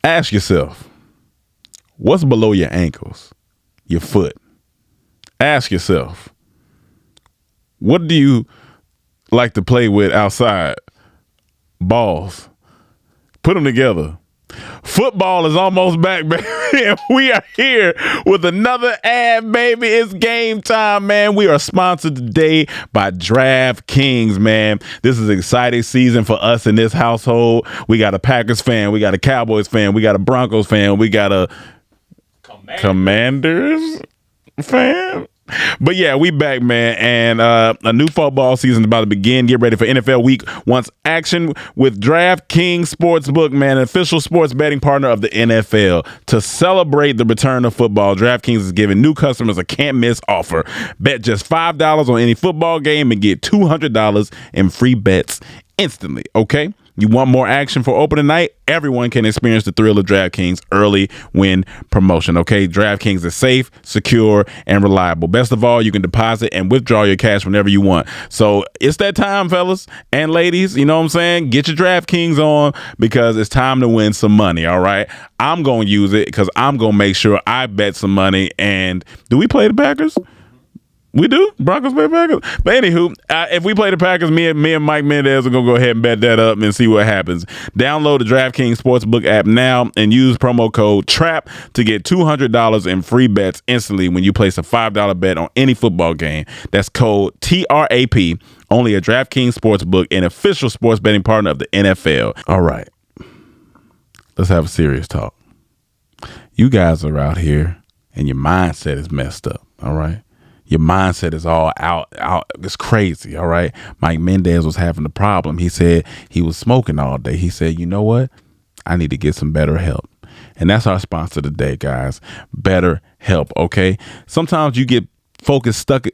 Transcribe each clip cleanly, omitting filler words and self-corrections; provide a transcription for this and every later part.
Ask yourself, what's below your ankles, your foot? Ask yourself, what do you like to play with outside? Balls. Put them together. Football is almost back, baby. And we are here with another ad, baby. It's game time, man. We are sponsored today by DraftKings, man. This is an exciting season for us in this household. We got a Packers fan. We got a Cowboys fan. We got a Broncos fan. We got a Commanders fan. But yeah, we back, man, and a new football season is about to begin. Get ready for NFL Week 1's action with DraftKings Sportsbook, man, an official sports betting partner of the NFL. To celebrate the return of football, DraftKings is giving new customers a can't-miss offer. Bet just $5 on any football game and get $200 in free bets instantly, okay? You want more action for opening night? Everyone can experience the thrill of DraftKings early win promotion, okay? DraftKings is safe, secure, and reliable. Best of all, you can deposit and withdraw your cash whenever you want. So it's that time, fellas and ladies. You know what I'm saying? Get your DraftKings on because it's time to win some money, all right? I'm going to use it because I'm going to make sure I bet some money. And do we play the Packers? We do? Broncos play Packers? But anywho, if we play the Packers, me and Mike Mendez are going to go ahead and bet that up and see what happens. Download the DraftKings Sportsbook app now and use promo code TRAP to get $200 in free bets instantly when you place a $5 bet on any football game. That's code TRAP, only at DraftKings Sportsbook, an official sports betting partner of the NFL. All right. Let's have a serious talk. You guys are out here and your mindset is messed up, all right? Your mindset is all out. It's crazy, all right? Mike Mendez was having a problem. He said he was smoking all day. He said, you know what? I need to get some BetterHelp. And that's our sponsor today, guys. BetterHelp, okay? Sometimes you get focused stuck.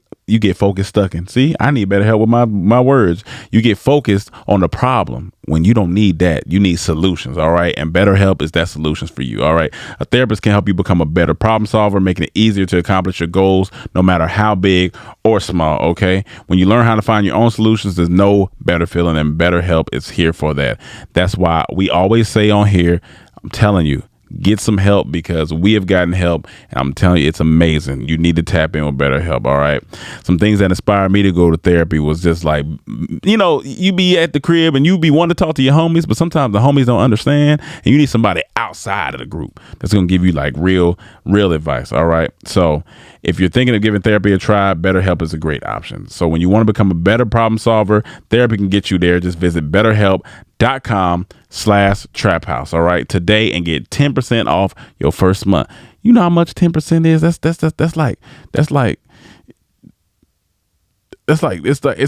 See, I need better help with my words. You get focused on the problem when you don't need that. You need solutions, all right? And BetterHelp is that solutions for you, all right? A therapist can help you become a better problem solver, making it easier to accomplish your goals, no matter how big or small, okay? When you learn how to find your own solutions, there's no better feeling, and BetterHelp is here for that. That's why we always say on here, I'm telling you, get some help because we have gotten help, and I'm telling you, it's amazing. You need to tap in with BetterHelp, all right? Some things that inspired me to go to therapy was just like, you know, you be at the crib and you be wanting to talk to your homies, but sometimes the homies don't understand, and you need somebody outside of the group that's going to give you like real advice, all right? So if you're thinking of giving therapy a try, BetterHelp is a great option. So when you want to become a better problem solver, therapy can get you there. Just visit BetterHelp.com/traphouse, all right, today and get 10% off your first month. You know how much 10% is? That's like it's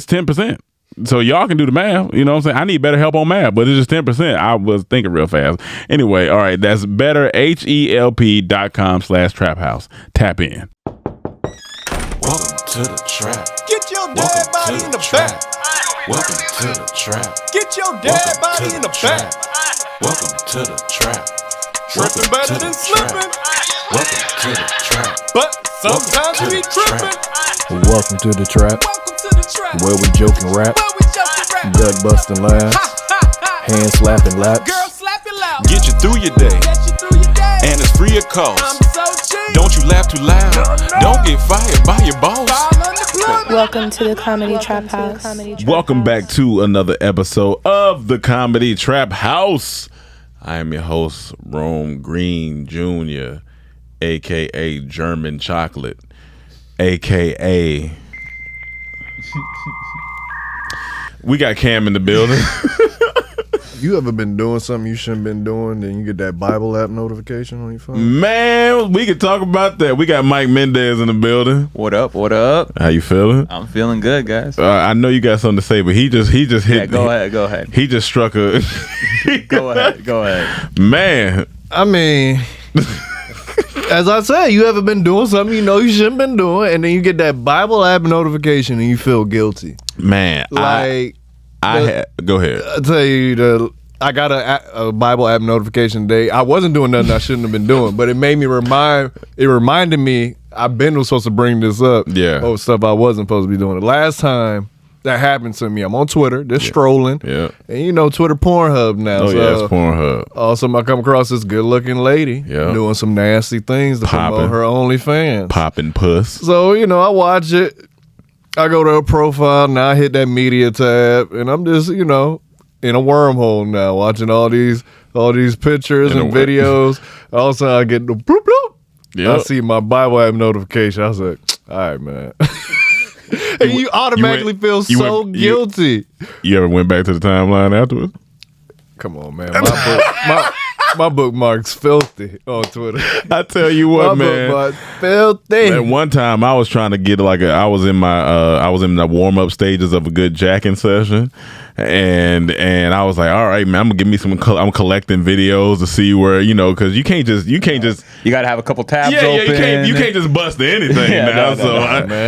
10%. So y'all can do the math. You know what I'm saying? I need better help on math, but it's just 10%. I was thinking real fast. Anyway, all right, that's BetterHelp.com/traphouse. Tap in. Welcome to the trap. Get your dead body in the back. Welcome to the trap. Get your dead body in the back. Welcome to the trap. Tripping better than slipping. Welcome to the trap. But sometimes we tripping. Welcome to the trap, Welcome to the trap. where we joke and rap, Where we joking rap. gut busting laughs, hand slapping laps. Girl, slap it loud. Get you through your day, Get you through your day. and it's free of cost. I'm so cheap. Don't you laugh too loud. Don't get fired by your boss. Fall on the plug. Welcome to the Comedy Trap House. Welcome back to another episode of the Comedy Trap House. I am your host, Rome Green Jr., a.k.a. German Chocolate, a.k.a. We got Cam in the building. You ever been doing something you shouldn't been doing, then you get that Bible app notification on your phone? Man, we can talk about that. We got Mike Mendez in the building. What up? What up? How you feeling? I'm feeling good, guys. I know you got something to say, but he just hit. Yeah, go ahead. He just struck a. Go ahead. Man, I mean, as I say, you ever been doing something you know you shouldn't been doing, and then you get that Bible app notification and you feel guilty. Man, Like, go ahead. I tell you, I got a Bible app notification today. I wasn't doing nothing I shouldn't have been doing, but it made me reminded me I've been supposed to bring this up. Yeah. Oh, stuff I wasn't supposed to be doing. The last time that happened to me. I'm on Twitter, just strolling. Yeah. And you know, Twitter Pornhub now. Oh, so yeah, it's Pornhub. Also, I come across this good-looking lady doing some nasty things to promote her OnlyFans. Popping puss. So, you know, I watch it. I go to her profile, now I hit that media tab, and I'm just, you know, in a wormhole now, watching all these pictures and videos. Also, I get the bloop bloop. Yep. I see my Bible app notification. I was like, all right, man. And you automatically feel so guilty. You ever went back to the timeline afterwards? Come on, man. My bookmark's filthy on Twitter. I tell you what, my man. bookmark's filthy. At one time, I was trying to get I was in the warm up stages of a good jacking session, and I was like, all right, man, I'm gonna give me some. I'm collecting videos to see where because you can't just you gotta have a couple tabs open. You can't just bust to anything now.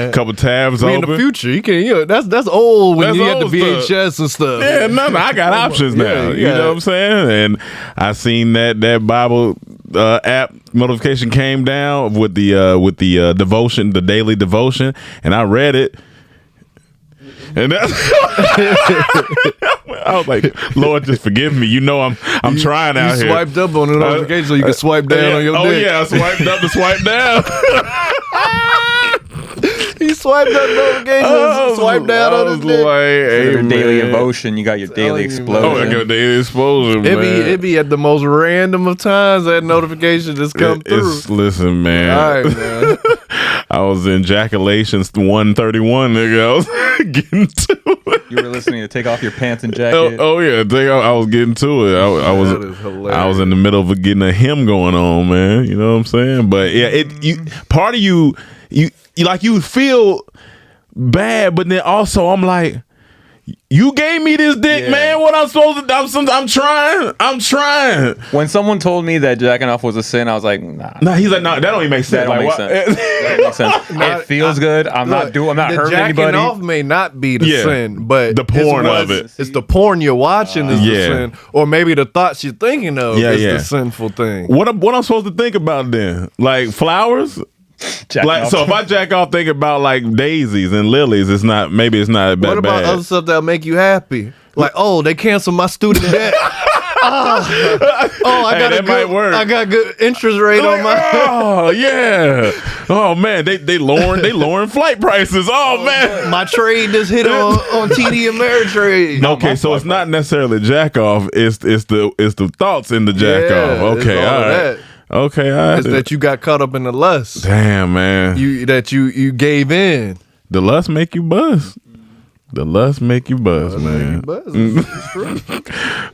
A couple tabs open. In the future, you can't. That's old when That's you had the old VHS stuff. and stuff. Yeah, no, I got options now. You know what I'm saying? And I seen that Bible app notification came down with the devotion, the daily devotion, and I read it. And that's I was like, Lord, just forgive me. You know I'm trying out here. You swiped up on the notification so you can swipe down on your dick. Oh yeah, I swiped up to swipe down. He swiped up notifications, swiped down on his dick. Your daily devotion, you got your daily explosion. Oh, I got daily explosion, man. It be at the most random of times that notification just come through. Listen, man. All right, man. I was in Jaculations 131, nigga. I was getting to it. You were listening to Take Off Your Pants and Jacket. Oh yeah, I was getting to it. I was in the middle of getting a hymn going on, man. You know what I'm saying? But yeah, part of you feel bad, but then also I'm like, you gave me this dick, man. What I'm supposed to? I'm trying. When someone told me that jacking off was a sin, I was like, nah. He's like, nah, that don't even make sense. That don't make sense. That don't make sense. It feels good. I'm not hurting anybody. Jacking off may not be the sin, but the porn of it. It's the porn you're watching is the sin, or maybe the thoughts you're thinking of is the sinful thing. What I'm supposed to think about then? Like flowers? So if I jack off thinking about like daisies and lilies, it's not that bad. What about other stuff that'll make you happy? Like, oh, they canceled my student debt. I got good interest rate on my. Oh yeah. Oh man, they lowering flight prices. Oh man, my trade just hit on TD Ameritrade. Okay, so it's not necessarily jack off. It's the thoughts in the jack off. Okay, all right. That. Okay, all right. It's that you got caught up in the lust. Damn, man. You gave in. The lust make you buzz. The lust make you buzz, man.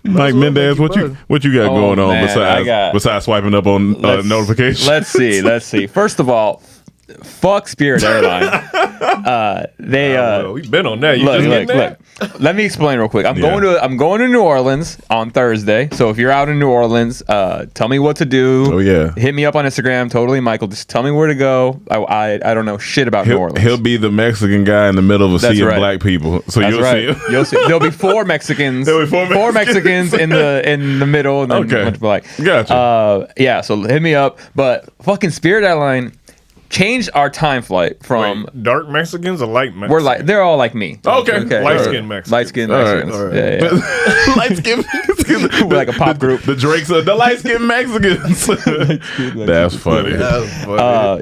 Mike Mendez, what you got going on besides swiping up on notifications? Let's see. First of all, fuck Spirit Airlines. We've been on that. Look. Let me explain real quick. I'm going to New Orleans on Thursday. So if you're out in New Orleans, tell me what to do. Oh yeah. Hit me up on Instagram. Totally, Michael. Just tell me where to go. I don't know shit about New Orleans. He'll be the Mexican guy in the middle of a sea of black people. So you'll see him. You'll see. There'll be four Mexicans. Four Mexicans in the middle, and then a bunch of black. Gotcha. Yeah. So hit me up. But fucking Spirit Airlines changed our time flight from dark Mexicans or light Mexicans? They're all like me. Okay. Light-skinned Mexicans. Light-skinned Mexicans. All right. Yeah. Light-skinned Mexicans. We're like a pop group. The Drakes are the light-skinned Mexicans. That's funny.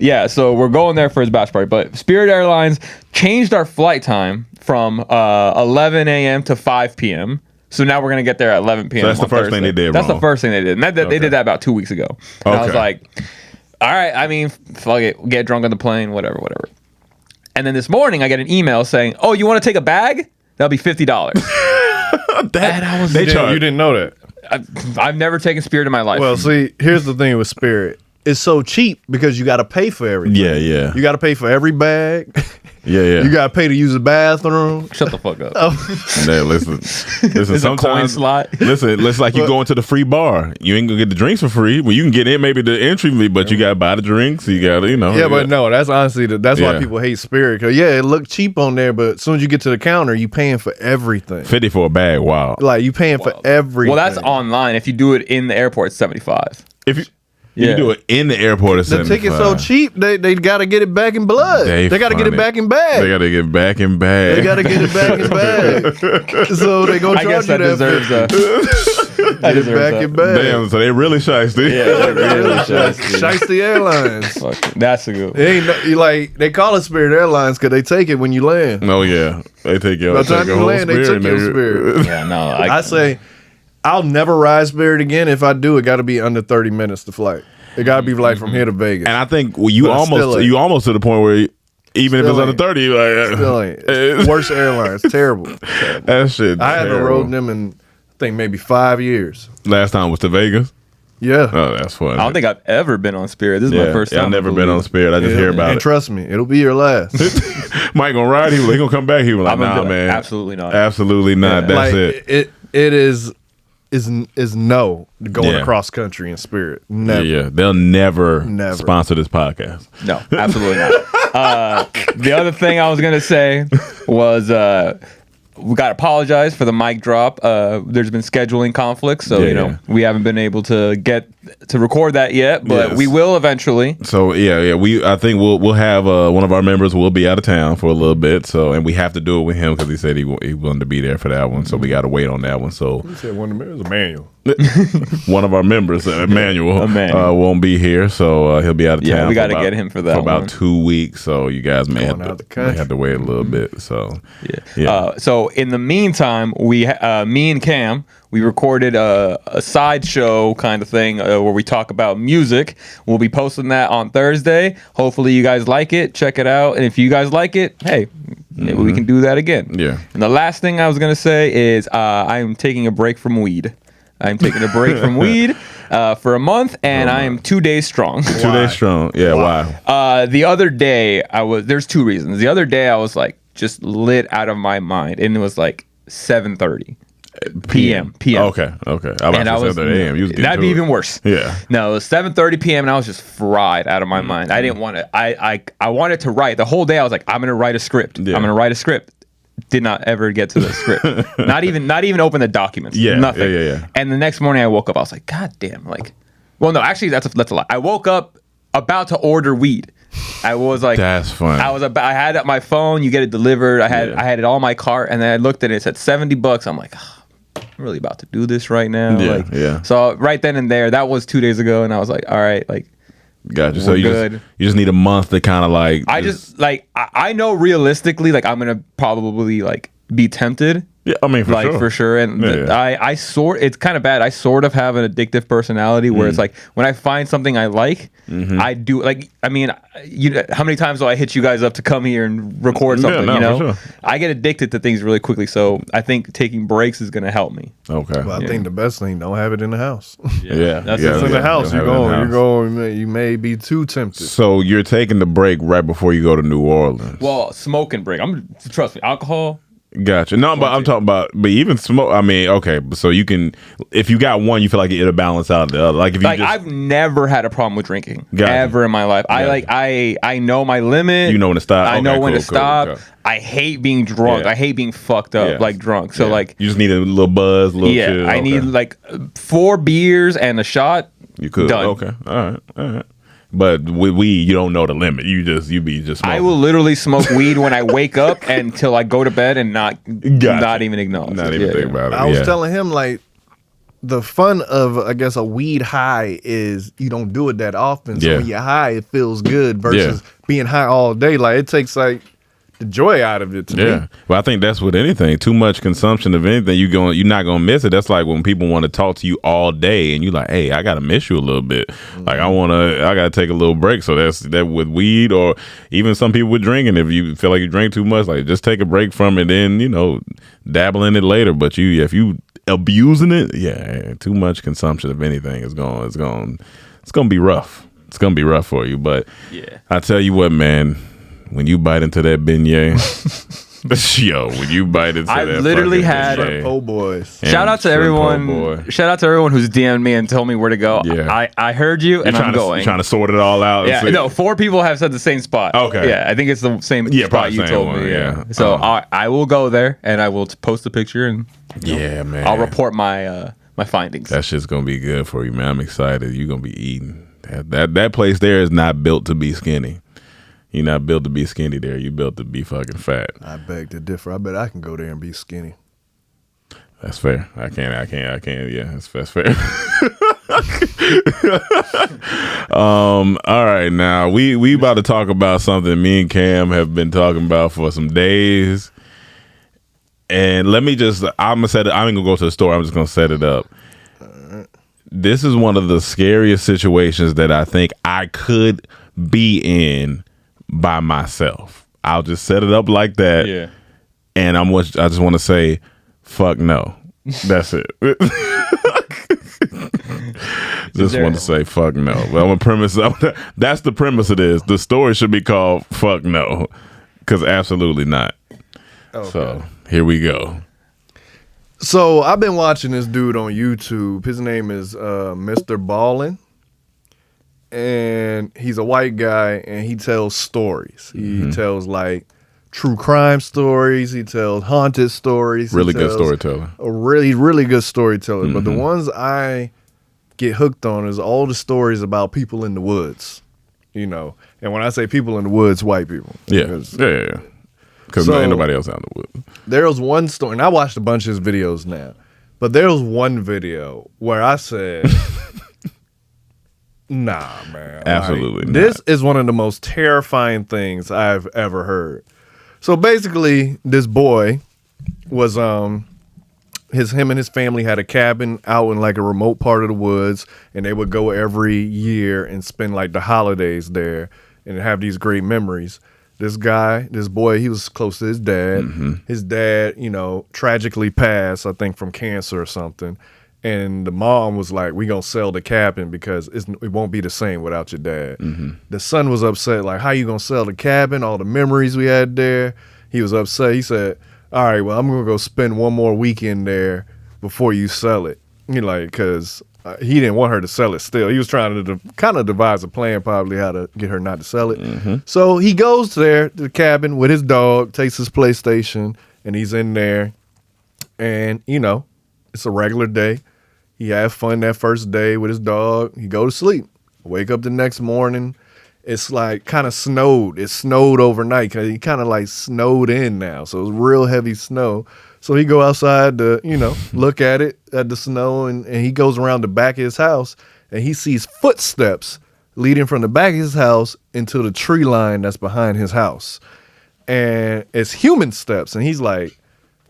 Yeah, so we're going there for his bachelor party. But Spirit Airlines changed our flight time from 11 a.m. to 5 p.m. So now we're going to get there at 11 p.m. So that's the first thing they did That's the first thing they did. And they did that about 2 weeks ago. And I was like, all right, I mean, fuck it. Get drunk on the plane, whatever. And then this morning, I get an email saying, oh, you want to take a bag? That'll be $50. You didn't know that. I've never taken Spirit in my life. Well, see, here's the thing with Spirit. It's so cheap because you got to pay for everything. Yeah. You got to pay for every bag. Yeah. You got to pay to use the bathroom. Shut the fuck up. Listen. It's a coin slot. Listen, it's like you go into the free bar. You ain't gonna get the drinks for free. Well, you can get in maybe the entry fee, but you gotta buy the drinks. You gotta, Yeah, but no, that's honestly that's why people hate Spirit. Cause it looked cheap on there, but as soon as you get to the counter, you paying for everything. 50 for a bag. Wow. Like you paying for everything. Well, that's online. If you do it in the airport, it's $75. You can do it in the airport. The ticket's so cheap, they got to get it back in blood. They got to get it back in bag. They got to get it back in bag. They got to get it back in bag. So they gonna I guess charge you that deserves a. Get it back in bag. Damn, so they really shiesty. Yeah, they're really shiesty. Shiesty Airlines. Fuck, that's a good one. It ain't you like they call it Spirit Airlines because they take it when you land. Oh yeah, they take your. By the time you land, they took your Spirit. Yeah, no. I say, I'll never ride Spirit again. If I do, it got to be under 30 minutes to flight. It got to be like from here to Vegas. And I think you almost to the point where even if it's under 30, you like still ain't. Worst airlines, terrible. That shit. I haven't rode them in I think maybe 5 years. Last time was to Vegas. Yeah. Oh, that's funny. I don't think I've ever been on Spirit. This is my first time. I've never been on Spirit. I just hear about and it. Trust me, it'll be your last. Mike gonna ride. He gonna come back. He was like, nah, man, absolutely not. Absolutely not. That's like, it. It is no going across country in Spirit. Never. Yeah. They'll never sponsor this podcast. No, absolutely not. The other thing I was gonna say was we got to apologize for the mic drop. There's been scheduling conflicts, so we haven't been able to get to record that yet, but we will eventually. So I think we'll have one of our members will be out of town for a little bit. So and we have to do it with him because he said he wanted to be there for that one. So we got to wait on that one. So you said one of the members, Emmanuel. One of our members, Emmanuel, won't be here, so he'll be out of town. Yeah, we got to get him for that for about 2 weeks. So you guys may have to wait a little bit. So so in the meantime, we me and Cam, we recorded a sideshow kind of thing where we talk about music. We'll be posting that on Thursday. Hopefully you guys like it. Check it out. And if you guys like it, hey, maybe we can do that again. Yeah. And the last thing I was going to say is I'm taking a break from weed. I'm taking a break from weed for a month, and I am 2 days strong. 2 days strong. Yeah, wow. The other day, there's two reasons. The other day, I was like just lit out of my mind, and it was like 7:30 p.m. Okay. I was 7:30 a.m. That'd be even worse. Yeah. No, it was 7:30 p.m. and I was just fried out of my mind. I didn't want to. I wanted to write the whole day. I was like, I'm gonna write a script. Yeah. I'm gonna write a script. Did not ever get to the script. not even open the documents. Yeah. Nothing. Yeah. And the next morning I woke up. I was like, God damn. Like, well, no, actually that's a lie. I woke up about to order weed. I was like, that's funny. I had it on my phone. You get it delivered. I had it all in my cart, and then I looked at it. It said $70. I'm like, oh, I'm really about to do this right now. Yeah. So right then and there, that was 2 days ago, and I was like, all right, like. Gotcha. So you just need a month to kind of like. I know realistically, like I'm gonna probably like be tempted. Yeah, I mean for sure. And it's kind of bad. I sort of have an addictive personality where it's like when I find something I like, I do like. I mean, how many times do I hit you guys up to come here and record something? For sure. I get addicted to things really quickly, so I think taking breaks is gonna help me. Okay. Well, I think the best thing, don't have it in the house. That's in the house. You may be too tempted. So you're taking the break right before you go to New Orleans. Well, smoking break. Trust me, alcohol. Gotcha. No, but I'm talking about, but even smoke. I mean, okay, so you can, if you got one, you feel like it'll balance out the other. Like if you I've never had a problem with drinking ever in my life. I know my limit. You know when to stop. I know when to stop. Okay. I hate being drunk. I hate being fucked up like drunk. So like you just need a little buzz, a little chill. I need like 4 beers and a shot. You could. Done. Okay. All right. But with weed, you don't know the limit. You be just smoking. I will literally smoke weed when I wake up until I go to bed and not even acknowledge. Not even think about it. I was telling him like the fun of I guess a weed high is you don't do it that often. So when you're high, it feels good versus being high all day. Like it takes like the joy out of it to me. Well, I think that's with anything. Too much consumption of anything, you're not gonna miss it. That's like when people want to talk to you all day, and you like, hey, I gotta miss you a little bit. Like I gotta take a little break. So that's that with weed, or even some people with drinking. If you feel like you drink too much, like just take a break from it, then dabble in it later. But if you abusing it, too much consumption of anything is gonna be rough. It's gonna be rough for you. But I tell you what, man. When you bite into that beignet, when you bite into that, I literally had po' boys. Shout out to everyone. Shout out to everyone who's DM'd me and told me where to go. Yeah. I heard you and I'm going. Trying to sort it all out. Yeah, no, 4 people have said the same spot. Okay. Yeah, I think it's the same spot you told me. Yeah. So I will go there and I will post a picture and man, I'll report my findings. That shit's gonna be good for you, man. I'm excited. You're gonna be eating. That place there is not built to be skinny. You're not built to be skinny there. You're built to be fucking fat. I beg to differ. I bet I can go there and be skinny. That's fair. I can't. Yeah, that's fair. All right, now we about to talk about something me and Cam have been talking about for some days. And let me just, I'm gonna set it. I ain't gonna go to the store. I'm just gonna set it up. This is one of the scariest situations that I think I could be in by myself. I'll just set it up like that. Yeah. And I just want to say, fuck no. That's it. Just want to say fuck no. Well, that's the premise of this. The story should be called fuck no, because absolutely not. Okay. So here we go. So I've been watching this dude on YouTube. His name is Mrballen, and he's a white guy, and he tells stories. He tells like true crime stories. He tells haunted stories. Really good storyteller. A really good storyteller. But the ones I get hooked on is all the stories about people in the woods. You know, and when I say people in the woods, white people. Yeah. Because ain't nobody else out in the woods. There was one story, and I watched a bunch of his videos now, but there was one video where I said, nah, man. Absolutely not. This is one of the most terrifying things I've ever heard. So basically, this boy was, him and his family had a cabin out in like a remote part of the woods, and they would go every year and spend like the holidays there and have these great memories. This boy, he was close to his dad. His dad, you know, tragically passed, I think, from cancer or something. And the mom was like, we going to sell the cabin because it won't be the same without your dad. The son was upset, like, how you going to sell the cabin, all the memories we had there? He was upset. He said, all right, well, I'm going to go spend one more weekend there before you sell it. Because he didn't want her to sell it still. He was trying to kind of devise a plan probably how to get her not to sell it. So he goes there to the cabin with his dog, takes his PlayStation, and he's in there. And, you know, it's a regular day. He had fun that first day with his dog. He go to sleep. Wake up the next morning. It's like kind of snowed. It snowed overnight because he kind of like snowed in now. So it's real heavy snow. So he go outside to, you know, look at the snow, and he goes around the back of his house, and he sees footsteps leading from the back of his house into the tree line that's behind his house. And it's human steps, and he's like,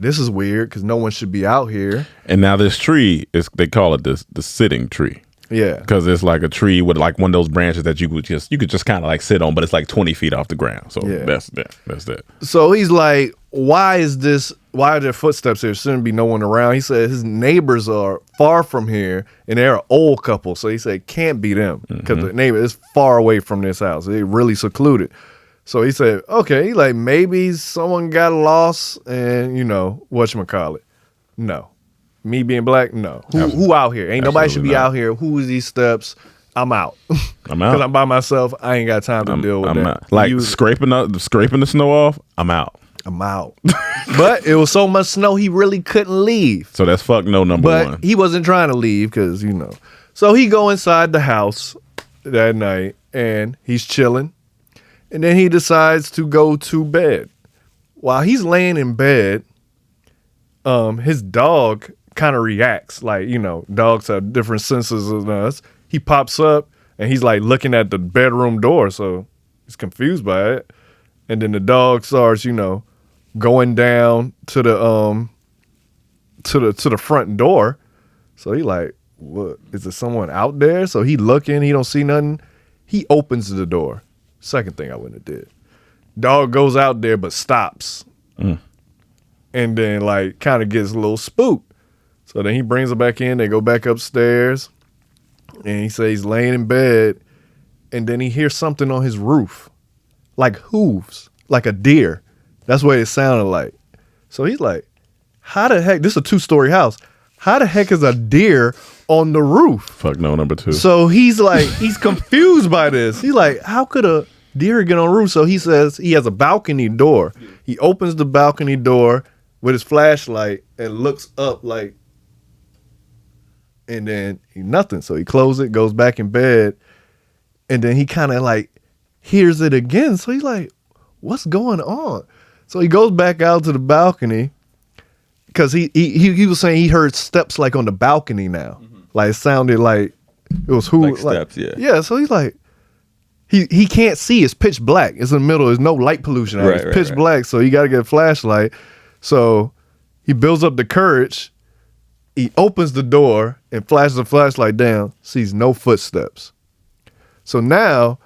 this is weird because no one should be out here. And now this tree, they call it the sitting tree. Yeah. Because it's like a tree with like one of those branches that you could just kind of like sit on, but it's like 20 feet off the ground. So that's that. So he's like, why are there footsteps here? Shouldn't be no one around. He said his neighbors are far from here, and they're an old couple. So he said it can't be them because the neighbor is far away from this house. They're really secluded. So he said, okay, like maybe someone got lost and, you know, whatchamacallit. No. Me being black, no. Who out here? Ain't nobody should be out here. Who is these steps? I'm out. I'm out. Because I'm by myself. I ain't got time to deal with that. Out. Like scraping the snow off, I'm out. I'm out. But it was so much snow, he really couldn't leave. So that's fuck no number one. But he wasn't trying to leave because, you know. So he go inside the house that night, and he's chilling. And then he decides to go to bed. While he's laying in bed, his dog kind of reacts. Like, you know, dogs have different senses than us. He pops up, and he's like looking at the bedroom door, so he's confused by it. And then the dog starts, you know, going down to the front door. So he like, what, is there someone out there? So he looking, he don't see nothing. He opens the door. Second thing I wouldn't have did. Dog goes out there but stops. And then like kind of gets a little spooked. So then he brings her back in, they go back upstairs, and he says he's laying in bed, and then he hears something on his roof. Like hooves, like a deer. That's what it sounded like. So he's like, how the heck, this is a 2-story house. How the heck is a deer on the roof? Fuck no, number 2. So he's like, he's confused by this. He's like, how could a deer get on the roof? So he says he has a balcony door. He opens the balcony door with his flashlight and looks up like, and then nothing. So he closes it, goes back in bed, And then he kind of like hears it again. So he's like, what's going on? So he goes back out to the balcony because he was saying he heard steps like on the balcony now. Like it sounded like it was who Like steps, yeah. Yeah, so he's like, he can't see. It's pitch black. It's in the middle. There's no light pollution. It's pitch black, so you got to get a flashlight. So he builds up the courage. He opens the door and flashes the flashlight down, sees no footsteps. So now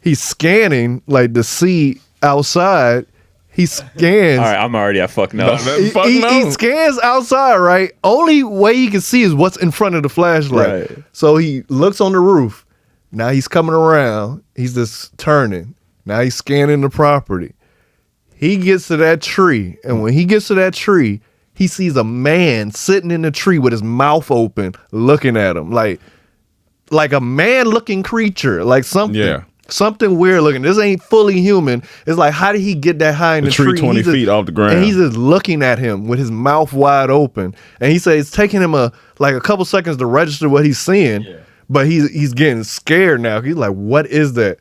he's scanning like to see outside. He scans. All right, I'm already at fuck no. He scans outside, right? Only way he can see is what's in front of the flashlight. Right. So he looks on the roof. Now he's coming around. He's just turning. Now he's scanning the property. He gets to that tree. And when he gets to that tree, he sees a man sitting in the tree with his mouth open, looking at him. Like a man-looking creature. Like something. Yeah. Something weird looking. This ain't fully human. It's like, how did he get that high in the tree? 20 feet off the ground. And he's just looking at him with his mouth wide open. And he says it's taking him a couple seconds to register what he's seeing. Yeah. But he's getting scared now. He's like, what is that?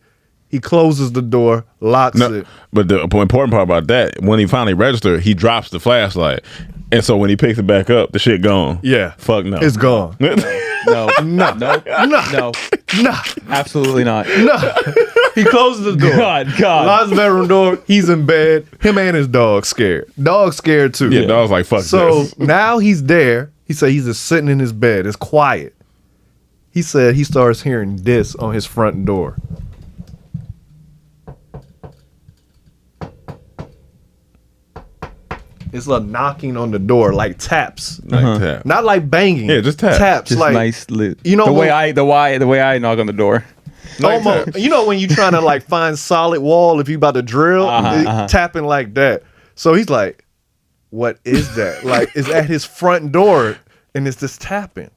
He closes the door, locks it. But the important part about that, when he finally registered, he drops the flashlight. And so when he picks it back up, the shit gone. Yeah. Fuck no. It's gone. No. Absolutely not. No. He closes the door. God. Locks the bedroom door. He's in bed. Him and his dog scared. Dog's scared too. Yeah, dog's like, fuck so this. now he's there. He said he's just sitting in his bed. It's quiet. He said he starts hearing this on his front door. It's like knocking on the door, like taps. Like tap. Not like banging. Yeah, just taps. Taps. Just like nice lit. You know the way I knock on the door. almost, you know when you trying to like find solid wall if you about to drill, tapping like that. So he's like, what is that? Like it's at his front door and it's just tapping.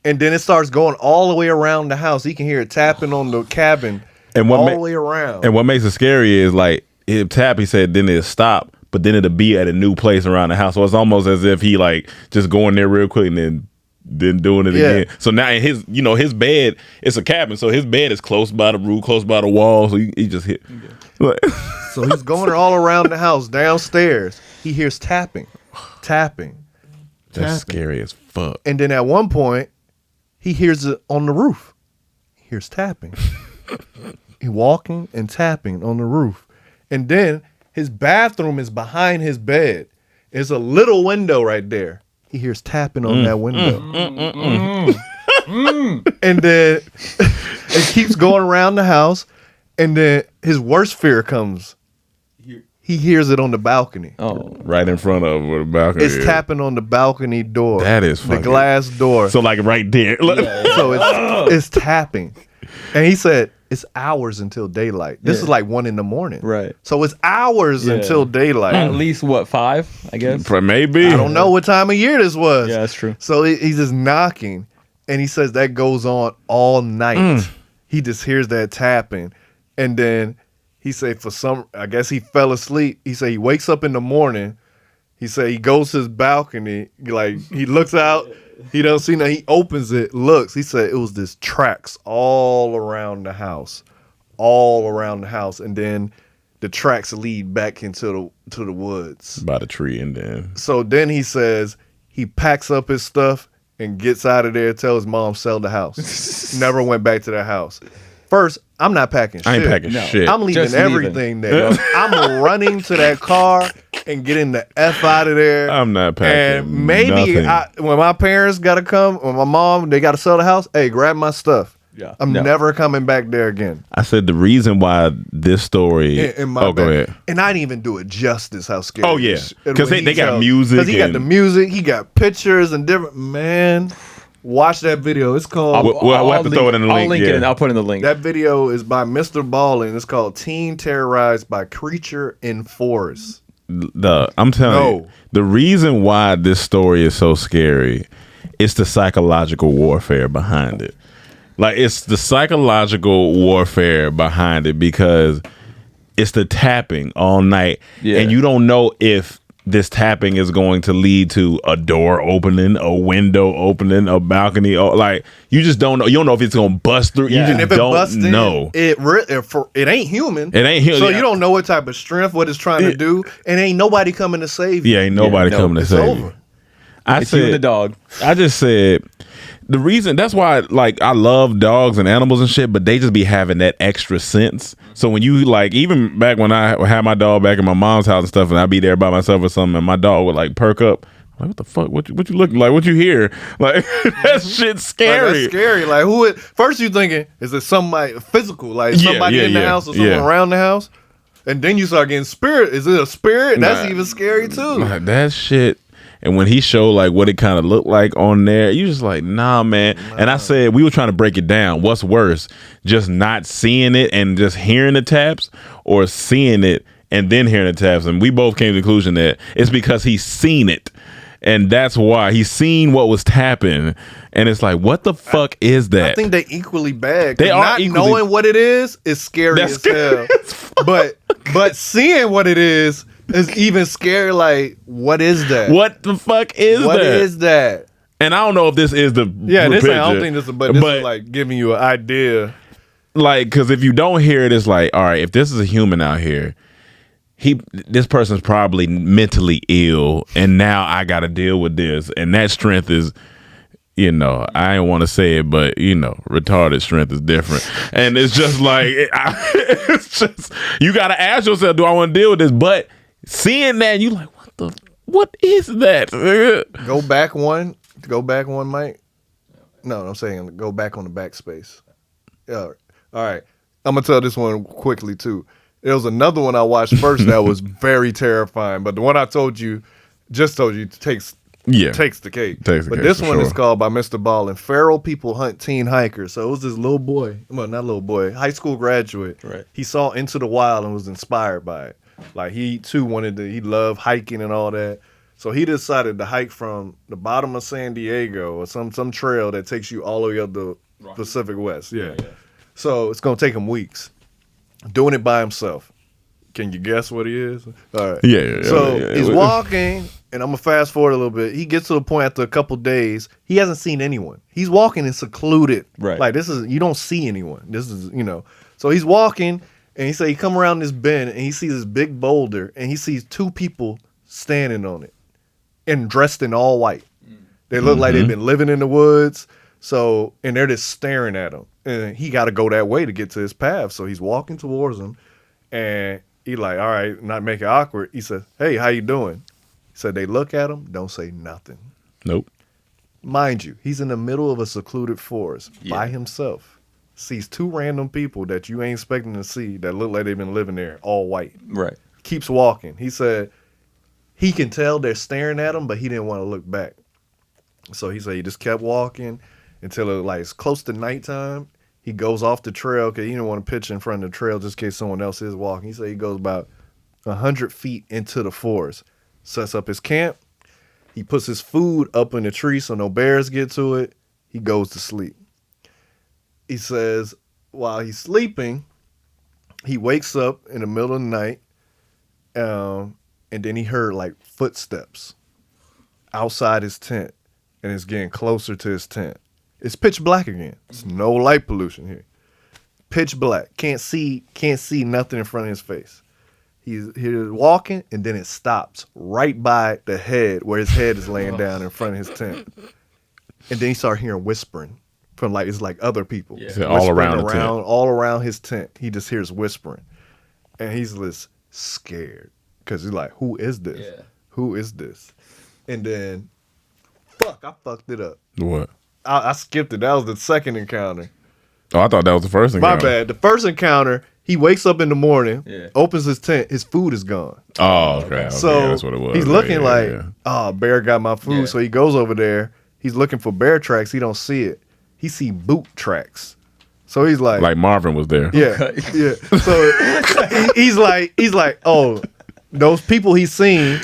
And then it starts going all the way around the house. He can hear it tapping on the cabin and all the way around. And what makes it scary is like it tap, he said, then it'll stop, but then it'll be at a new place around the house. So it's almost as if he like just going there real quick and then doing it again. So now in his bed, it's a cabin, so his bed is close by the roof, close by the wall, so he just hit. Okay. So he's going all around the house. Downstairs, he hears tapping. That's scary as fuck. And then at one point, he hears it on the roof. He hears tapping. He walking and tapping on the roof. And then his bathroom is behind his bed. There's a little window right there. He hears tapping on that window. And then it keeps going around the house. And then his worst fear comes. He hears it on the balcony. Oh, right in front of where the balcony It's is. tapping on the balcony door. That is the fucking glass door. So like right there. So it's tapping. And he said it's hours until daylight. This is like 1 a.m. right. So it's hours until daylight. At least what, 5? I guess. Maybe. I don't know what time of year this was. Yeah, that's true. So he's just knocking, and he says that goes on all night. He just hears that tapping, and then he said I guess he fell asleep. He said he wakes up in the morning. He said he goes to his balcony, like he looks out. He doesn't see nothing. He opens it, looks. He said it was just tracks all around the house, and then the tracks lead back into the woods by the tree, and then so then he says he packs up his stuff and gets out of there. Tells his mom sell the house. Never went back to that house. First, I'm not packing shit. I ain't packing shit. I'm leaving everything there. I'm running to that car and getting the F out of there. I'm not packing And maybe when my parents got to come, when my mom, they got to sell the house, hey, grab my stuff. Yeah. I'm never coming back there again. I said the reason why this story. In my go ahead. And I didn't even do it justice how scary. Oh, yeah. Because when they he got tells- music. Because he got the music, he got pictures and different. Man, watch that video. It's called. We'll have to throw it in the link. I'll link it and I'll put it in the link. That video is by MRballen. It's called "Teen Terrorized by Creature in Forest." I'm telling you, the reason why this story is so scary, it's the psychological warfare behind it. Like, it's the psychological warfare behind it because it's the tapping all night, and you don't know if this tapping is going to lead to a door opening, a window opening, a balcony. Like you just don't know. You don't know if it's gonna bust through. Yeah. You And just if it don't busts in, know. it ain't human. It ain't human. So Yeah. you don't know what type of strength, what it's trying to do, and ain't nobody coming to save you. Yeah, ain't nobody no, coming to it's save over. you. I It's you and the dog. I just said the reason that's why like I love dogs and animals and shit, but they just be having that extra sense. So when you like even back when I had my dog back in my mom's house and stuff, and I'd be there by myself or something, and my dog would like perk up. I'm like, what the fuck? What you looking like? What you hear? Like that shit's scary. Like, that's scary. Like who? First you thinking is it somebody physical, like somebody in the house or someone around the house, and then you start getting spirit. Is it a spirit? That's even scary too. Like, that shit. And when he showed like what it kind of looked like on there, you just like, nah, man. And I said, we were trying to break it down. What's worse, just not seeing it and just hearing the taps, or seeing it and then hearing the taps? And we both came to the conclusion that it's because he's seen it. And that's why he's seen what was tapping. And it's like, what the fuck is that? I think they equally bad. They are not equally- knowing what it is scary That's as scary hell. But seeing what it is even scary. Like, what is that? What the fuck is What that? is that? And I don't know if this is the Yeah, this ain't, I don't picture, think this is, but this is like giving you an idea. Like, because if you don't hear it, it's like, all right, if this is a human out here, this person's probably mentally ill, and now I got to deal with this, and that strength is, you know, I ain't want to say it, but you know, retarded strength is different, and it's just like it's just you got to ask yourself, do I want to deal with this? But seeing that, you like, what is that? Go back one, Mike. No, I'm saying go back on the backspace. Yeah. All right. I'm gonna tell this one quickly too. There was another one I watched first that was very terrifying, but the one I told you takes the cake. But this one is called by MRballen. Feral people hunt teen hikers. So it was this little boy, well, not little boy, high school graduate. Right. He saw Into the Wild and was inspired by it. Like he too he loved hiking and all that. So he decided to hike from the bottom of San Diego or some trail that takes you all the way up the Pacific West. Yeah. So it's gonna take him weeks. Doing it by himself. Can you guess what he is? All right. Yeah. So he's walking, and I'm gonna fast forward a little bit. He gets to the point after a couple days, he hasn't seen anyone. He's walking and secluded. Right. Like you don't see anyone. This is, So he's walking, and he come around this bend, and he sees this big boulder, and he sees two people standing on it, and dressed in all white. They look like they've been living in the woods. So, and they're just staring at him. And he got to go that way to get to his path. So he's walking towards them, and he like, all right, not make it awkward. He said, hey, how you doing? He said, they look at him, don't say nothing. Nope. Mind you, he's in the middle of a secluded forest by himself. Sees two random people that you ain't expecting to see that look like they've been living there, all white. Right. Keeps walking. He said he can tell they're staring at him, but he didn't want to look back. So he said he just kept walking until it's close to nighttime. He goes off the trail because he didn't want to pitch in front of the trail just in case someone else is walking. He said he goes about 100 feet into the forest, sets up his camp. He puts his food up in the tree so no bears get to it. He goes to sleep. He says while he's sleeping, he wakes up in the middle of the night, and then he heard footsteps outside his tent, and it's getting closer to his tent. It's pitch black again. There's no light pollution here. Pitch black. Can't see nothing in front of his face. He's walking, and then it stops right by the head where his head is laying down in front of his tent. And then he started hearing whispering from it's like other people. Yeah. All around the tent. All around his tent. He just hears whispering. And he's just scared. Because he's like, who is this? Yeah. Who is this? And then, I fucked it up. What? I skipped it. That was the second encounter. Oh, I thought that was the first encounter. My bad. The first encounter, he wakes up in the morning, Yeah. opens his tent, his food is gone. Oh, okay. So yeah, that's what it was. he's looking Yeah. oh, bear got my food. Yeah. So he goes over there. He's looking for bear tracks. He don't see it. He see boot tracks. So he's like Marvin was there. yeah, yeah. So he's like, oh, those people he's seen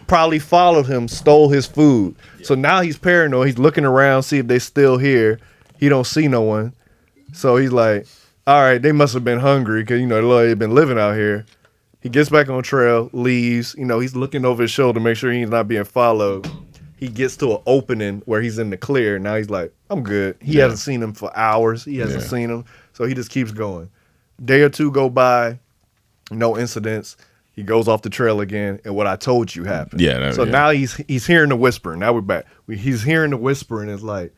probably followed him, stole his food. Yeah. So now he's paranoid. He's looking around, see if they still here. He don't see no one. So he's like, all right, they must have been hungry because they've been living out here. He gets back on trail, leaves. You know, he's looking over his shoulder to make sure he's not being followed. He gets to an opening where he's in the clear. Now he's like, I'm good. He hasn't seen him for hours. He hasn't seen him. So he just keeps going. Day or two go by, no incidents. He goes off the trail again, and what I told you happened. Now he's hearing the whispering. Now we're back. He's hearing the whispering. It's like,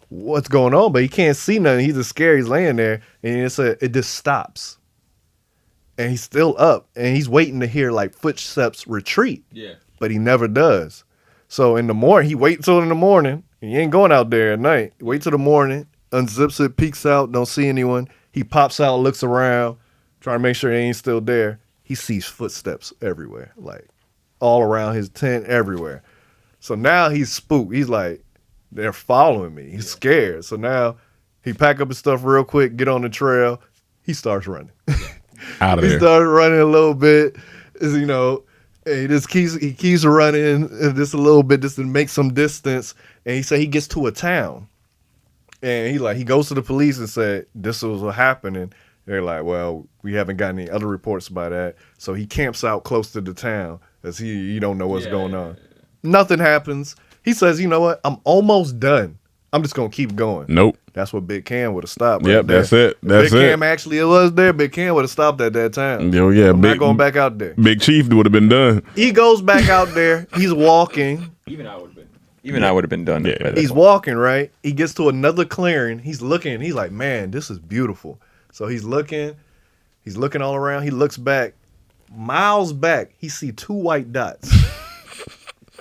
what's going on? But he can't see nothing. He's just scared. He's laying there, and it just stops. And he's still up, and he's waiting to hear like footsteps retreat. Yeah. But he never does. So in the morning, he waits till in the morning. He ain't going out there at night. Wait till the morning, unzips it, peeks out, don't see anyone. He pops out, looks around, trying to make sure he ain't still there. He sees footsteps everywhere, like all around his tent, everywhere. So now he's spooked. He's like, they're following me. He's scared. So now he pack up his stuff real quick, get on the trail. He starts running. Out of there. He started running a little bit, you know, and he keeps running just a little bit just to make some distance. And he said he gets to a town. And he goes to the police and said, this was what happened. And they're like, well, we haven't got any other reports about that. So he camps out close to the town because you don't know what's going on. Nothing happens. He says, you know what? I'm almost done. I'm just going to keep going. Nope. That's what Big Cam would have stopped. Yep, there. that's it. Big Cam actually was there. Big Cam would have stopped at that time. Yo, yeah, I'm not going back out there. Big Chief would have been done. He goes back out there. He's walking. Even I would have been done. Yeah. He's walking, right? He gets to another clearing. He's looking. He's like, man, this is beautiful. So he's looking all around. He looks back. Miles back, he see two white dots.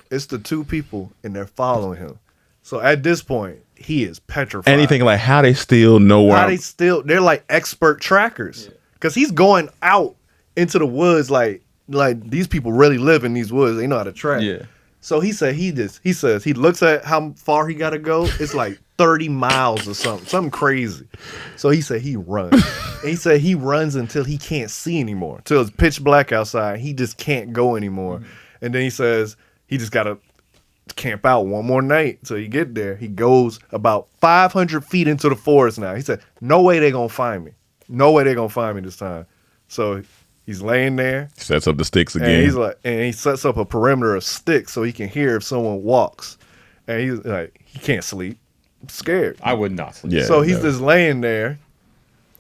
It's the two people, and they're following him. So at this point, he is petrified. Anything like how they still know where they're like expert trackers. Because he's going out into the woods like these people really live in these woods. They know how to track. Yeah. So he says he looks at how far he got to go. It's like 30 miles or something crazy. So he said he runs. And he said he runs until he can't see anymore, until it's pitch black outside. He just can't go anymore. Mm-hmm. And then he says he just got to camp out one more night till he get there. He goes about 500 feet into the forest now. He said, no way they're going to find me. No way they're going to find me this time. So he's laying there. Sets up the sticks again. And he sets up a perimeter of sticks so he can hear if someone walks. And he's like, he can't sleep. I'm scared. I would not sleep. Yeah, so he's just laying there.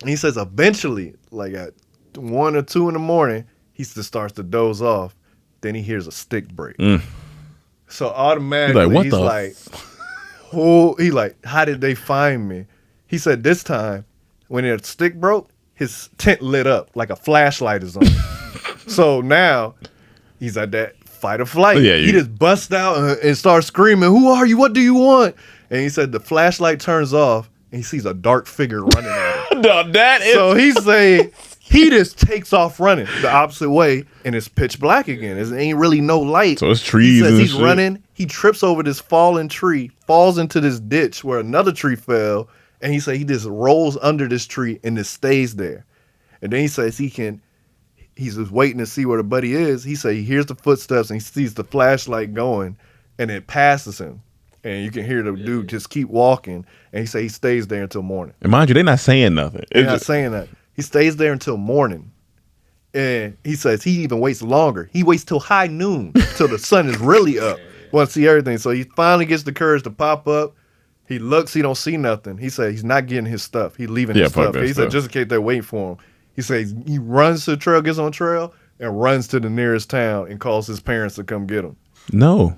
And he says eventually, like at 1 or 2 in the morning, he just starts to doze off. Then he hears a stick break. So automatically he's like, how did they find me? He said this time when the stick broke, his tent lit up like a flashlight is on. So now he's at that fight or flight. Yeah, he just busts out and starts screaming, who are you? What do you want? And he said the flashlight turns off and he sees a dark figure running at him. So he's saying he just takes off running the opposite way and it's pitch black again. There ain't really no light. So it's trees. He says he's shit. running. He trips over this fallen tree, falls into this ditch where another tree fell. And he said he just rolls under this tree and just stays there. And then he says he's just waiting to see where the buddy is. He said he hears the footsteps and he sees the flashlight going and it passes him. And you can hear the dude just keep walking. And he said he stays there until morning. And mind you, they're not saying nothing. They're not saying that. He stays there until morning. And he says he even waits longer. He waits till high noon, till the sun is really up. Want to see everything. So he finally gets the courage to pop up. He looks, he don't see nothing. He said he's not getting his stuff. He's leaving his stuff. He said just in case they're waiting for him. He says he runs to the trail, gets on the trail, and runs to the nearest town and calls his parents to come get him. No.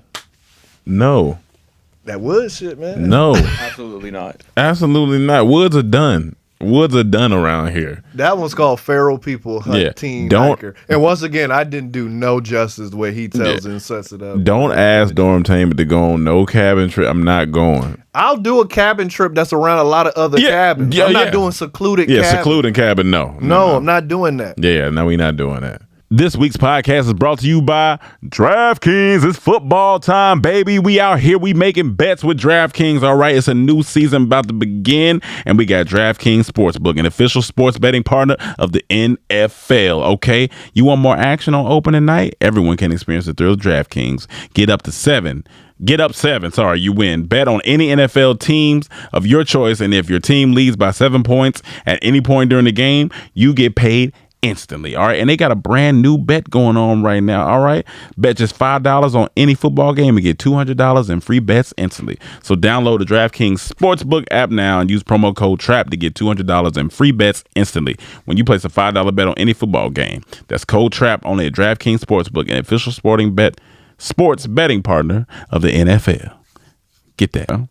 That woods shit, man. No. Absolutely not. Absolutely not. Woods are done. Woods are done around here. That one's called Feral People Hunt Teen Hiker. And once again, I didn't do no justice the way he tells it and sets it up. Don't ask Dormtainment to go on no cabin trip. I'm not going. I'll do a cabin trip that's around a lot of other cabins. I'm not doing secluded cabin. Yeah, secluded cabin, no. No, I'm not doing that. Yeah, no, we're not doing that. This week's podcast is brought to you by DraftKings. It's football time, baby. We out here. We making bets with DraftKings. All right, it's a new season about to begin, and we got DraftKings Sportsbook, an official sports betting partner of the NFL. Okay, you want more action on opening night? Everyone can experience the thrill of DraftKings. Get up 7. You win. Bet on any NFL teams of your choice, and if your team leads by 7 points at any point during the game, you get paid instantly. All right. And they got a brand new bet going on right now. All right. Bet just $5 on any football game and get $200 in free bets instantly. So download the DraftKings Sportsbook app now and use promo code TRAP to get $200 in free bets instantly when you place a $5 bet on any football game. That's code TRAP only at DraftKings Sportsbook, an official sports betting partner of the NFL. Get that.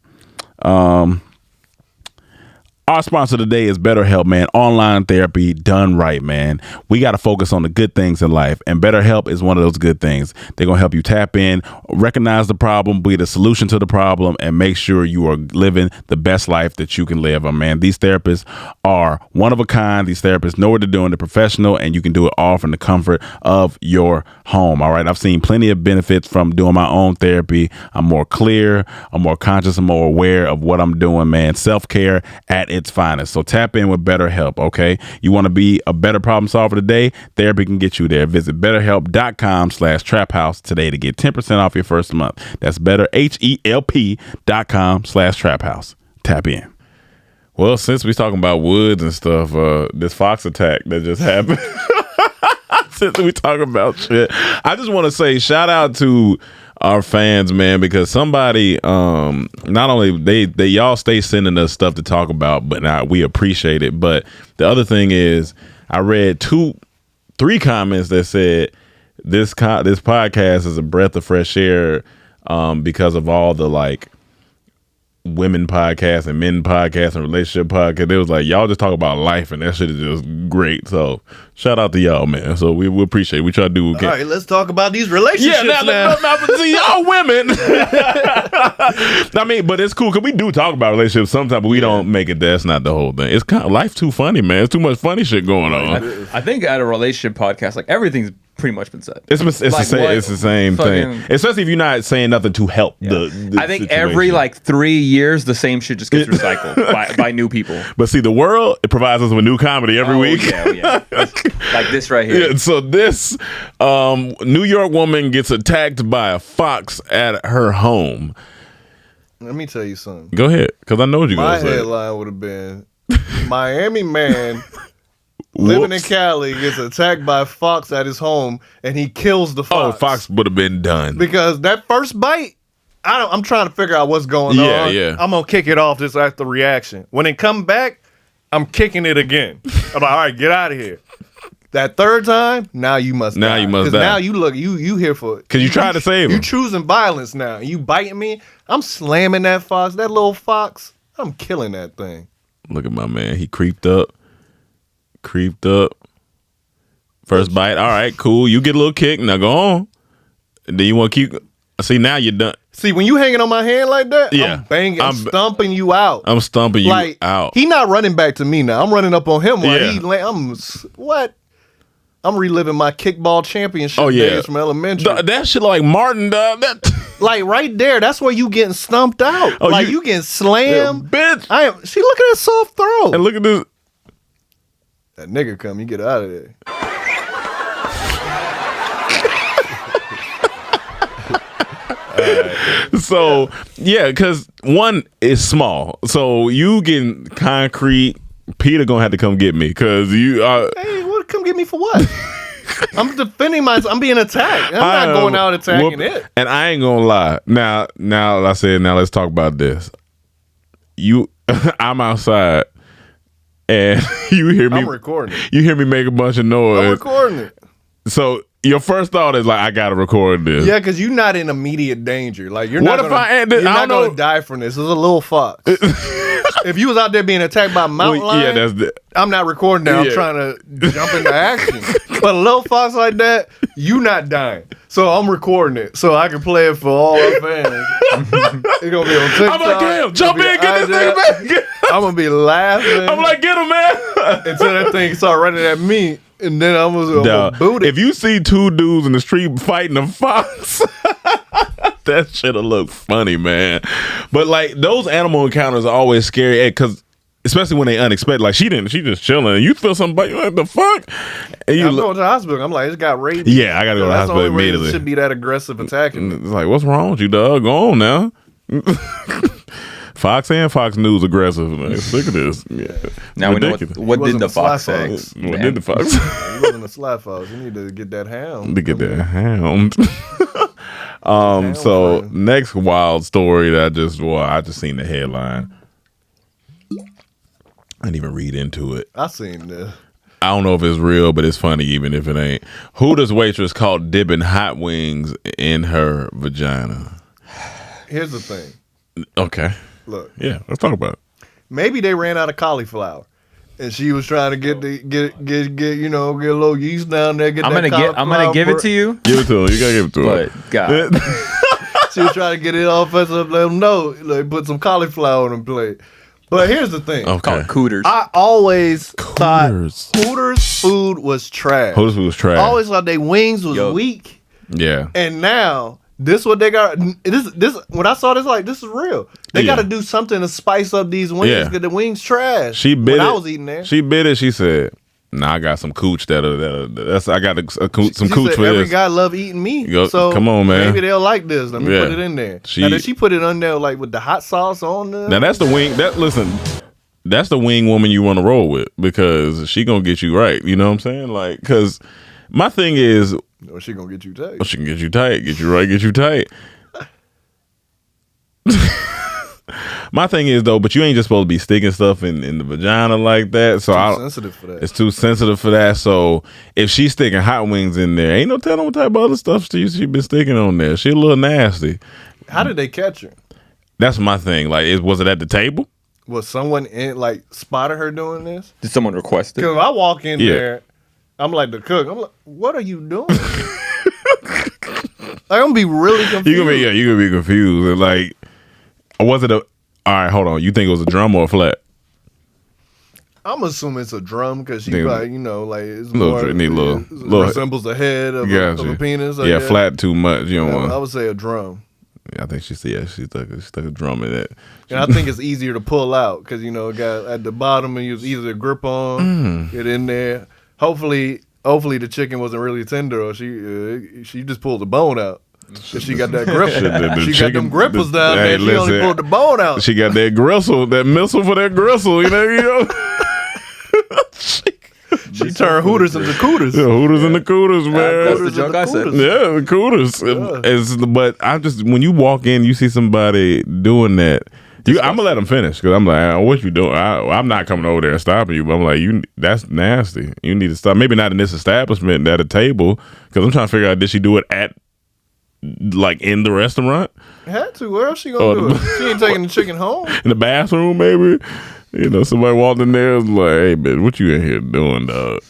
Our sponsor today is BetterHelp, man. Online therapy done right, man. We got to focus on the good things in life, and BetterHelp is one of those good things. They're going to help you tap in, recognize the problem, be the solution to the problem, and make sure you are living the best life that you can live. Man, these therapists are one of a kind. These therapists know what they're doing. They're professional, and you can do it all from the comfort of your home. All right. I've seen plenty of benefits from doing my own therapy. I'm more clear. I'm more conscious. I'm more aware of what I'm doing, man. Self-care at its finest. So tap in with BetterHelp, okay? You want to be a better problem solver today? Therapy can get you there. Visit BetterHelp.com/traphouse today to get 10% off your first month. That's BetterHelp.com/traphouse. Tap in. Well, since we're talking about woods and stuff, this fox attack that just happened. Since we talking about shit, I just want to say shout out to our fans, man, because somebody, not only they y'all stay sending us stuff to talk about, but we appreciate it. But the other thing is, I read 3 comments that said this podcast is a breath of fresh air, because of all the like women podcasts and men podcasts and relationship podcasts. It was like y'all just talk about life, and that shit is just great. So shout out to y'all, man. So we appreciate it. We try to do. All right, let's talk about these relationships now. See, y'all women. I mean, but it's cool because we do talk about relationships sometimes, but we don't make it. That's not the whole thing. It's kind of life too funny, man. It's too much funny shit going on. I think at a relationship podcast, like everything's pretty much been said. It's the same thing. Especially if you're not saying nothing to help the I think situation. every like 3 years, the same shit just gets recycled by new people. But see, the world, it provides us with new comedy every week. Yeah. Like this right here. Yeah, so this New York woman gets attacked by a fox at her home. Let me tell you something. Go ahead, because I know what you're going to say. My headline would have been, Miami man living in Cali gets attacked by a fox at his home, and he kills the fox. Oh, fox would have been done. Because that first bite, I'm trying to figure out what's going on. Yeah. I'm going to kick it off just after reaction. When it come back, I'm kicking it again. I'm like, all right, get out of here. That third time, now you must die. Now you look, you here for it. Because you tried to save him. You choosing violence now. You biting me. I'm slamming that fox. That little fox, I'm killing that thing. Look at my man. He creeped up. First bite. All right, cool. You get a little kick. Now go on. And then you want to keep. See, now you're done. See, when you hanging on my hand like that, yeah. I'm banging, I'm stomping you out. I'm stomping you out. He not running back to me now. I'm running up on him while what? I'm reliving my kickball championship days from elementary. That shit like Martin, like right there, that's where you getting stumped out. Oh, like you getting slammed. Bitch. See, look at that soft throw. And look at this. That nigga come, you get out of there. So, yeah, because one is small. So you getting concrete. Peter gonna have to come get me because you are. Hey, what? Come get me for what? I'm defending myself. I'm being attacked. I'm not going out attacking it. And I ain't gonna lie. Now I said, now let's talk about this. I'm outside, and you hear me. I'm recording it. You hear me make a bunch of noise. I'm recording it. So your first thought is like, I gotta record this. Yeah, because you're not in immediate danger. Like you're what not. What if you're not gonna die from this? It's a little fox. If you was out there being attacked by a mountain lion, I'm not recording that. I'm trying to jump into action. But a little fox like that, you not dying. So I'm recording it so I can play it for all our fans. It's gonna be on TikTok. I'm like, damn, jump in, get this nigga back. I'm gonna be laughing. I'm like, get him, man. Until that thing start running at me. And then I was gonna boot it. If you see two dudes in the street fighting a fox, that shit'll look funny, man. But like those animal encounters are always scary because especially when they unexpected. Like she just chilling and you feel something, like the fuck? And I'm going to the hospital. I'm like, it's got rabies. Yeah, I gotta go to the hospital immediately. It should be that aggressive attacking me. It's like, what's wrong with you, dog? Go on now. Fox and Fox News aggressive. Man. Look at this. Yeah. Now Ridiculous. we know what did the Fox Slap say. Fox. What did the Fox? He wasn't a slap house. You need to get that hound. To get that hound. So next wild story that I just seen the headline. I didn't even read into it. I seen this. I don't know if it's real, but it's funny even if it ain't. Hooters waitress caught dipping hot wings in her vagina. Here's the thing. Okay. Look. Yeah, let's talk about it. Maybe they ran out of cauliflower. And she was trying to get a little yeast down there. I'm gonna give it to you. Give it to her. You gotta give it to her. But God, She was trying to get it off us up, let them know. Like, put some cauliflower on the plate. But here's the thing. Okay. Cooters. I always thought Cooters. Hooters food was trash. Hooters food was trash. I always thought their wings was weak. Yeah. And now this what they got. This when I saw this, like, this is real. They got to do something to spice up these wings because the wings trash. She bit when it. I was eating there. She bit it. She said, "Nah, I got some cooch that's I got some cooch She for said, every this." guy love eating meat. Yo, So come on, man. Maybe they'll like this. Let me Yeah. put it in there. She- Now, did she put it on there like with the hot sauce on there? Now that's the wing. That's the wing woman you want to roll with because she gonna get you right. You know what I'm saying? Like, because my thing is, Or she gonna get you tight. she can get you tight, get you right, get you tight. My thing is though, but you ain't just supposed to be sticking stuff in the vagina like that. So Sensitive for that. It's too sensitive for that. So if she's sticking hot wings in there, ain't no telling what type of other stuff she been sticking on there. She a little nasty. How did they catch her? That's my thing. Like, was it at the table? Was someone spotted her doing this? Did someone request it? Because I walk in there, I'm like the cook. I'm like, what are you doing? I'm gonna be really confused. You gonna be confused. And like, was it all right, hold on. You think it was a drum or a flat? I'm assuming it's a drum because she Think- probably, like it's Little- more, need a little- it little- resembles the head of a penis. I Yeah, guess. flat too much. You don't I want. would say a drum. I think she stuck a drum in that. And I think it's easier to pull out because, it got at the bottom and you was easy to grip on, get in there. Hopefully the chicken wasn't really tender or she just pulled the bone out. 'Cause she got that grip. She got them grippers down there. She only pulled the bone out. She got that gristle, that missile for that gristle. You know. She turned Hooters into Cooters. Yeah, Hooters and the Cooters, man. That's the Hooters joke and the I said. Cooters. Yeah, the Cooters. But I just when you walk in, you see somebody doing that. I'm gonna let them finish because I'm like, what you doing? I'm not coming over there and stopping you. But I'm like, that's nasty. You need to stop. Maybe not in this establishment at a table because I'm trying to figure out did she do it at in the restaurant Had to. Where else she gonna do it? She ain't taking the chicken home. in the bathroom maybe. Somebody walked in there and was like, hey, bitch, what you in here doing, dog?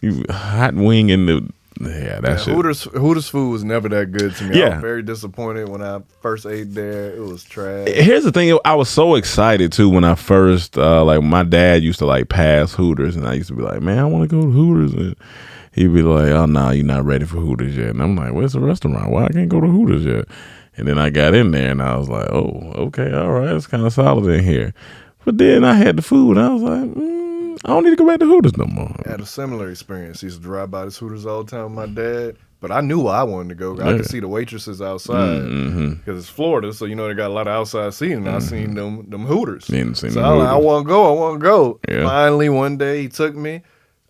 You hot wing in the shit. Hooters food was never that good to me. I Yeah. was very disappointed when I first ate there. It was trash. Here's the thing. I was so excited too when I first my dad used to pass Hooters and I used to be like, man, I want to go to Hooters, and he'd be like, oh no, you're not ready for Hooters yet. And I'm like, where's the restaurant? Why I can't go to Hooters yet? And then I got in there and I was like, oh, okay, all right, it's kind of solid in here. But then I had the food and I was like, I don't need to go back to Hooters no more. I had a similar experience. I used to drive by this Hooters all the time with my dad, but I knew where I wanted to go. I could see the waitresses outside because it's Florida, so they got a lot of outside seating. I seen them Hooters. So I was like, I want to go. Yeah. Finally, one day he took me.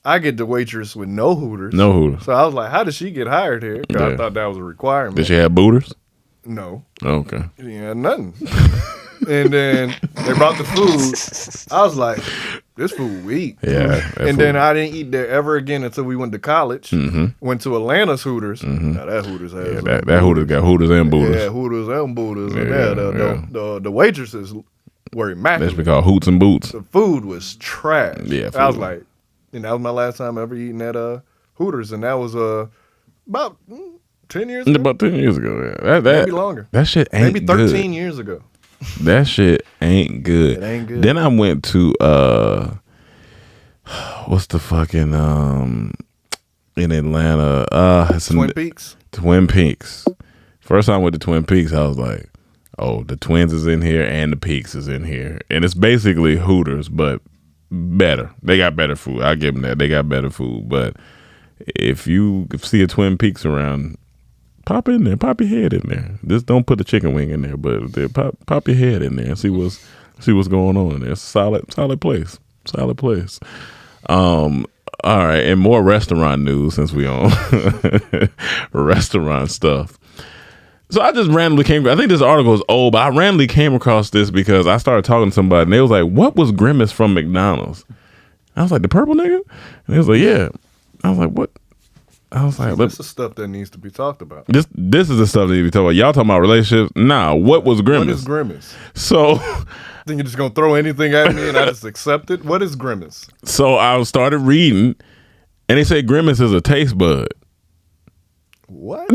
I get the waitress with no Hooters. No Hooters. So I was like, how did she get hired here? 'Cause I thought that was a requirement. Did she have booters? No. Okay. She had nothing. And then they brought the food. I was like, this food weak. Yeah. And then I didn't eat there ever again until we went to college. Went to Atlanta's Hooters. Now that Hooters has that Hooters got Hooters and booters. yeah, Hooters and Booters. And Yeah, the waitresses were That's immaculate. been called Hoots and Boots. The food was trash. Yeah, I was food. like, that was my last time ever eating at Hooters, and that was about 10 years ago. About 10 years ago. Yeah. Maybe longer. That shit ain't Maybe 13 good. years ago. That shit ain't good. It ain't good. Then I went to what's the fucking in Atlanta? It's Twin Peaks. Twin Peaks. First time I went to Twin Peaks, I was like, oh, the Twins is in here and the Peaks is in here. And it's basically Hooters, but better. They got better food. I'll give them that. They got better food. But if you see a Twin Peaks around, pop in there. Pop your head in there. Just don't put the chicken wing in there, but pop your head in there and see See what's going on in there. It's a solid place. All right, and more restaurant news since we on restaurant stuff. So I just randomly I think this article is old, but I randomly came across this because I started talking to somebody and they was like, what was Grimace from McDonald's? I was like, the purple nigga? And they was like, yeah. I was like, what? I was like, this is stuff that needs to be talked about. This is the stuff that you be talking about. Y'all talking about relationships? Nah, what was Grimace? What is Grimace? So Think you're just gonna throw anything at me and I just accept it? What is Grimace? So I started reading and they said Grimace is a taste bud. What?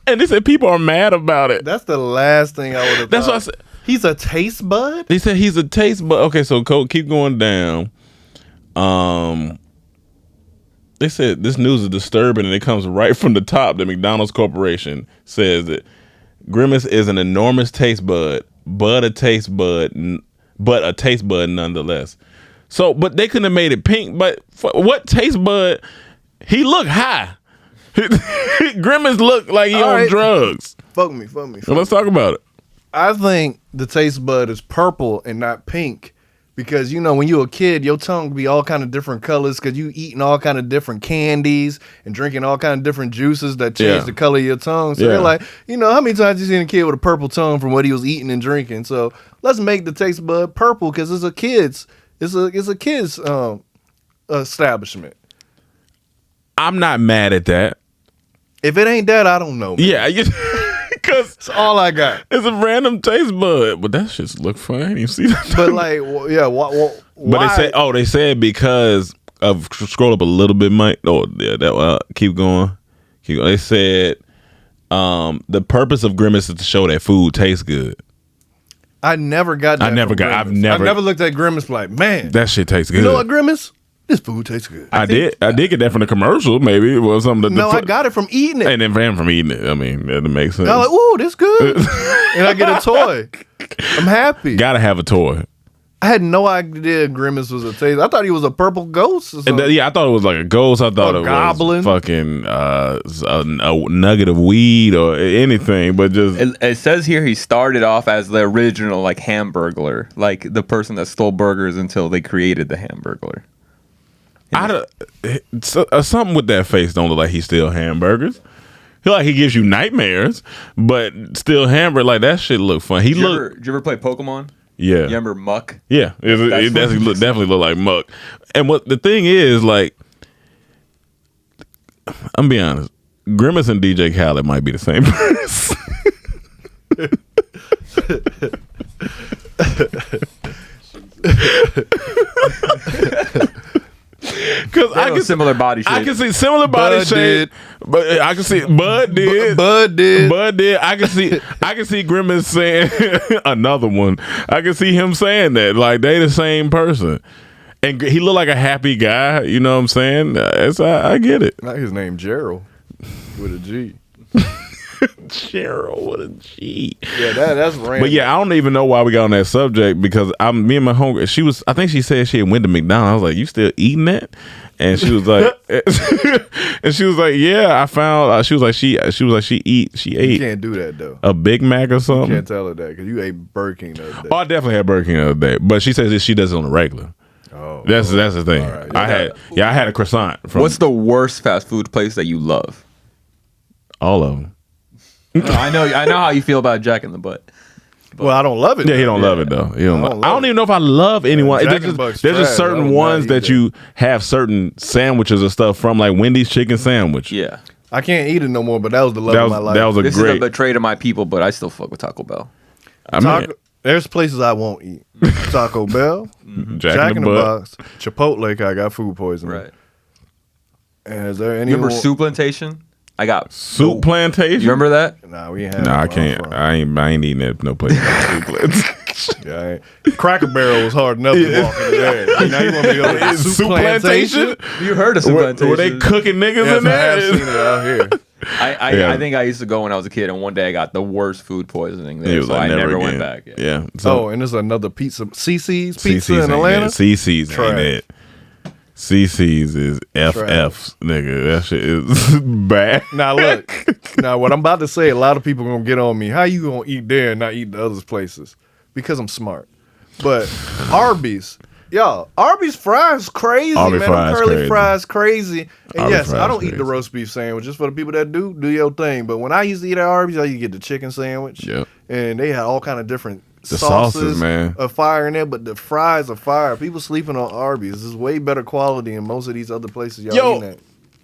And they said people are mad about it. That's the last thing I would have That's thought. what I said. He's a taste bud? They said he's a taste bud. Okay, so keep going down. They said this news is disturbing and it comes right from the top. The McDonald's Corporation says that Grimace is an enormous taste bud, but a taste bud nonetheless. So, but they couldn't have made it pink. But what taste bud? He looked high. Grimace looked like he on drugs. Fuck me. Well, let's talk about it. I think the taste bud is purple and not pink because, you know, when you're a kid, your tongue be all kind of different colors because you eating all kind of different candies and drinking all kind of different juices that change the color of your tongue. So they're like, you know, how many times you seen a kid with a purple tongue from what he was eating and drinking? So let's make the taste bud purple because it's a kid's establishment. I'm not mad at that. If it ain't that, I don't know. Man. Yeah, because that's all I got. It's a random taste bud, but that shit look fine. You see that? But like, yeah, why? But they said because of scroll up a little bit, Mike. Oh, yeah, that keep going. They said the purpose of Grimace is to show that food tastes good. I never got that. I've never looked at Grimace like, man, that shit tastes good. You know what, Grimace? This food tastes good. I did get that from the commercial. Maybe it was something. I got it from eating it. And then from eating it. I mean, that makes sense. I'm like, ooh, this good. And I get a toy. I'm happy. Gotta have a toy. I had no idea Grimace was a taste. I thought he was a purple ghost or something. I thought it was like a ghost. I thought it goblin. Was fucking a nugget of weed or anything. But just it says here he started off as the original like Hamburglar, like the person that stole burgers until they created the Hamburglar. Something with that face don't look like he steal hamburgers. He gives you nightmares, but still hamburger like that shit look fun. Did you ever play Pokemon? Yeah. You remember Muck? Yeah, it definitely look like Muck. And what the thing is, like, I'm be honest, Grimace and DJ Khaled might be the same person. Because I can similar body shape. I can see similar body shape, but I can see Bud did. I can see Grimace saying another one. I can see him saying that like they the same person, and he look like a happy guy. You know what I'm saying? I get it. Not his name Gerald with a G. Cheryl with a G. Yeah, that's random. But yeah, I don't even know why we got on that subject because me and my homegirl, I think she said she had went to McDonald's. I was like, you still eating that? And she was like, yeah, I found. She was like, she ate. You can't do that though. A Big Mac or something. You can't tell her that because you ate Burger King the other day. Oh, I definitely had Burger King the other day, but she says that she does it on the regular. Oh, that's the thing. Right. I had a croissant. What's the worst fast food place that you love? All of them. I know how you feel about Jack in the Butt. Well, I don't love it. Yeah, he don't love it though. I don't even know if I love anyone. There's just certain ones that you have certain sandwiches or stuff from, like Wendy's chicken sandwich. Yeah, I can't eat it no more. But that was the love of my life. That was this is a betray to my people, but I still fuck with Taco Bell. There's places I won't eat. Taco Bell, Jack in the Box, Chipotle. I got food poisoning. Right. And is there any? You remember Soup Plantation? I got Soup Plantation. You remember that? Nah, we ain't had. Nah, I can't. I ain't eating at no place like Soup Plantation. Yeah, Cracker Barrel was hard enough to walk into there. Now you want me to go to Soup Plantation? You heard of Soup Plantation? Were they cooking niggas in there? I have seen it out here. I think I used to go when I was a kid, and one day I got the worst food poisoning there, so I never went back. Yeah. And there's another pizza, CC's Pizza in Atlanta. CC's ain't it. CC's is FF's, nigga. That shit is bad. Now look, what I'm about to say, a lot of people gonna get on me. How you gonna eat there and not eat the other places? Because I'm smart. But Arby's. Yo, Arby's fries crazy, Arby's man. fries Curly crazy. fries crazy. And Arby's yes, I fries don't eat crazy. the roast beef sandwich. Just for the people that do your thing. But when I used to eat at Arby's, I used to get the chicken sandwich. Yep. And they had all kind of different The sauces, man. of fire in there, but the fries are fire. People sleeping on Arby's. This is way better quality than most of these other places y'all Yo, eating at.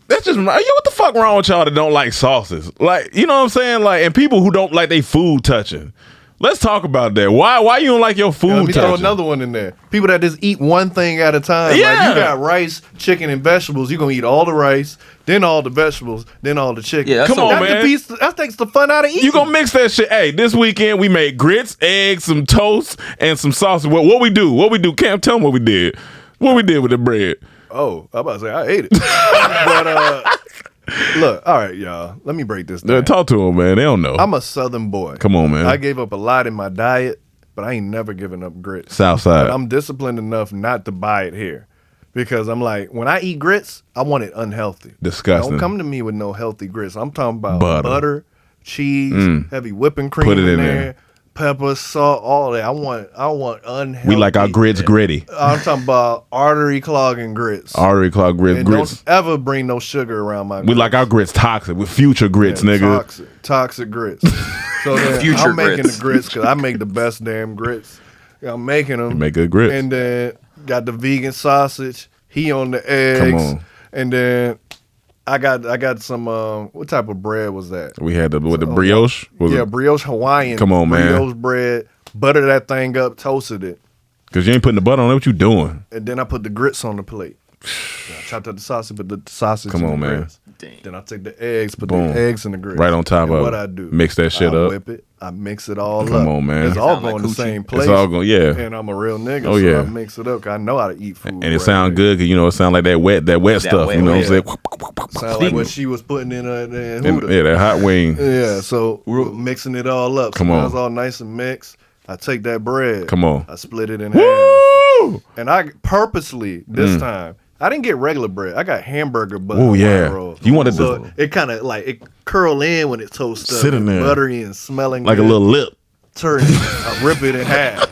That's just what the fuck wrong with y'all that don't like sauces? Like, you know what I'm saying? Like, and people who don't like they food touching. Let's talk about that. Why you don't like your food Let me throw touching? another one in there. People that just eat one thing at a time. Yeah. Like you got rice, chicken, and vegetables. You're going to eat all the rice, then all the vegetables, then all the chicken. Yeah, that's Come on, man. That takes the fun out of eating. You gonna mix that shit? Hey, this weekend we made grits, eggs, some toast, and some sausage. What we do? Cam, tell them what we did. What we did with the bread? Oh, I'm about to say, I ate it. But look, all right, y'all. Let me break this down. Talk to them, man. They don't know. I'm a Southern boy. Come on, man. I gave up a lot in my diet, but I ain't never given up grits. Southside. But I'm disciplined enough not to buy it here. Because I'm like, when I eat grits, I want it unhealthy. Disgusting. Don't come to me with no healthy grits. I'm talking about Butter. butter, cheese, heavy whipping cream Put it in in there, there. pepper, salt, all that. I want unhealthy. We like our grits gritty. I'm talking about artery clogging grits. Artery clog grits. And Grits. don't ever bring no sugar around my We grits. like our grits toxic with future grits, nigga. Toxic grits. So then Future I'm making grits. the grits because I make the best damn grits. I'm making them. You make good grits. And then got the vegan sausage. He on the eggs. Come on. And then I got some what type of bread was that? We had the brioche. Was Yeah, it? brioche Hawaiian. Come on, man. Brioche bread. Butter that thing up, toasted it. Cause you ain't putting the butter on it. What you doing? And then I put the grits on the plate. I chopped up the sausage, put the sausage Come in on, the man. grits. Then I take the eggs, put Boom. the eggs in the grits. Right on top and of what it. I do. Mix that shit I up. whip it. I mix it all up. Come on, man. It's all Sound like going the coochie. same place. It's all going, yeah. And I'm a real nigga, Oh, so yeah. I mix it up. 'Cause I know how to eat food. And it sound good because it sound like that wet stuff. wet, You know what I'm yeah. saying? Sound like what she was putting in her And, hooter. yeah, that hot wing. Yeah, so we're mixing it all up. Come so on. now it's all nice and mixed. I take that bread. Come on. I split it in half. Woo! And I purposely, this time, I didn't get regular bread. I got hamburger butter. Ooh, yeah. Hawaiian rolls. You wanted so to- it kind of like it curl in when it toasts up. Sit in there. Buttery and smelling Like good. a little lip. Turn it. I rip it in half.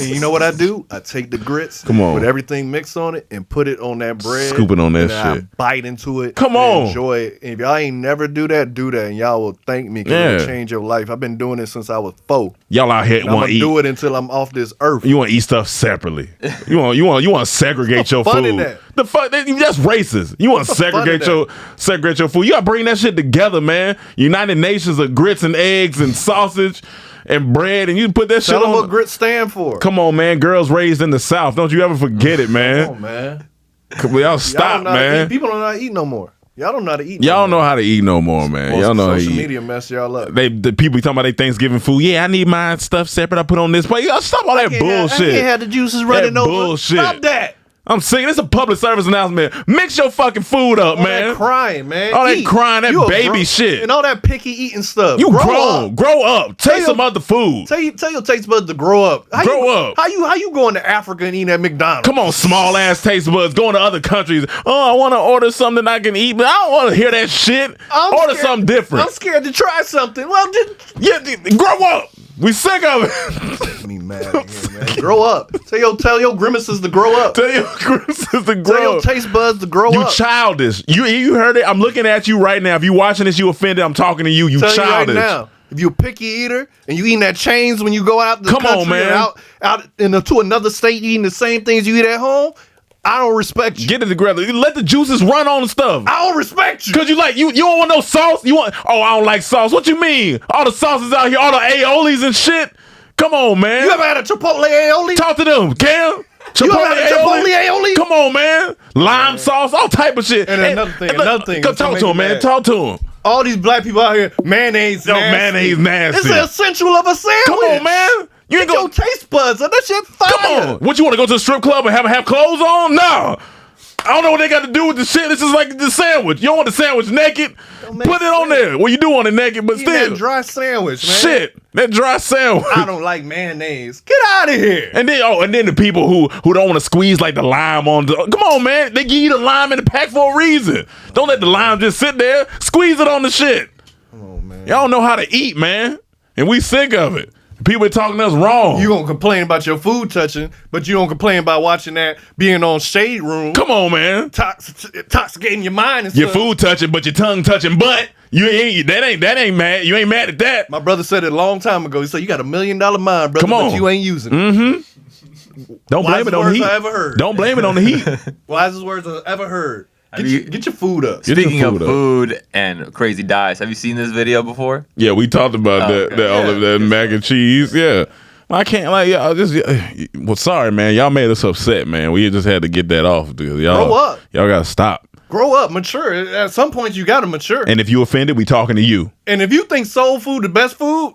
And you know what I do? I take the grits Come on. with everything mixed on it and put it on that bread. Scoop it on that and then shit. I bite into it. Come and on. enjoy it. And if y'all ain't never do that, and y'all will thank me because Yeah. it'll change your life. I've been doing it since I was 4. Y'all out here And I'm want gonna to eat. do it until I'm off this earth. You want to eat stuff separately. You want to segregate your fun food. in that? The fuck that's racist. You want to What's the fun in segregate your food. You got to bring that shit together, man. United Nations of grits and eggs and sausage and bread, and you put that Tell shit them on. what grits stand for. Come on, man. Girls raised in the South. Don't you ever forget it, man. Come on, man. Y'all stop, don't know how to man. eat. People don't know how to eat no more. Y'all don't know how to eat. Y'all don't no know how to eat no more, man. Y'all know how to social eat. media mess y'all up. The people talking about their Thanksgiving food. Yeah, I need my stuff separate. I put on this plate. Y'all stop all that I bullshit. can't have the juices running That over. bullshit. Stop that. I'm saying it's a public service announcement. Mix your fucking food up, All man. that crying, man. All that Eat. crying, that You a baby grown- shit. and all that picky eating stuff. You Grow grown. up. Grow up. Taste your- some other food. Tell your taste buds to grow up. Grow up. How you going to Africa and eating at McDonald's? Come on, small ass taste buds going to other countries. Oh, I want to order something I can eat, but I don't want to hear that shit. Order scared- something different. I'm scared to try something. Well, Yeah, grow up. We sick of it. me mad in here, man. Grow up. Tell your grimaces to grow up. Tell your Christmas to Tell grow your up. taste buds to grow You up. childish. You heard it. I'm looking at you right now. If you watching this, you offended. I'm talking to you. You Tell childish. you right now. If you're a picky eater and you eating that chains when you go out the Come on, country man. and out to another state eating the same things you eat at home, I don't respect you. Get it together. Let the juices run on the stuff. I don't respect you. Cause you don't want no sauce. I don't like sauce. What you mean? All the sauces out here, all the aiolis and shit. Come on, man. You ever had a Chipotle aioli? Talk to them, Cam. You ever had a Chipotle aioli? Come on, man. Lime sauce, all type of shit. And another thing. Go talk to him, man. Talk to him. All these black people out here, mayonnaise Yo, nasty. mayonnaise nasty. It's an essential of a sandwich. Come on, man. You ain't Get your gonna taste buds. That shit fire. come on. What you want to go to the strip club and have clothes on? No. I don't know what they got to do with the shit. This is like the sandwich. You don't want the sandwich naked? Don't make Put it on sense. there. Well, you do want it naked, but Eating still. that dry sandwich, man. Shit. That dry sandwich. I don't like mayonnaise. Get out of here. And then the people who don't want to squeeze like the lime on come on, man. They give you the lime in the pack for a reason. Don't let the lime just sit there. Squeeze it on the shit. Come on, man. Y'all don't know how to eat, man. And we sick of it. People are talking us wrong. You gonna complain about your food touching, but you don't complain about watching that being on Shade Room. Come on, man. Intoxicating your mind and Your stuff. food touching, but your tongue touching. But you ain't that ain't mad. You ain't mad at that. My brother said it a long time ago. He said, you got $1 million mind, brother, Come on. but you ain't using it. Don't blame it on the heat. I ever heard. Don't blame it on the heat. Wisest words I've ever heard. Get your food up. Speaking of food up. food and crazy diets, have you seen this video before? Yeah, we talked about that all of that mac and cheese. Yeah. I can't well, sorry, man. Y'all made us upset, man. We just had to get that off, dude. Grow up. Y'all gotta stop. Grow up, mature. At some point, you gotta mature. And if you offended, we talking to you. And if you think soul food the best food,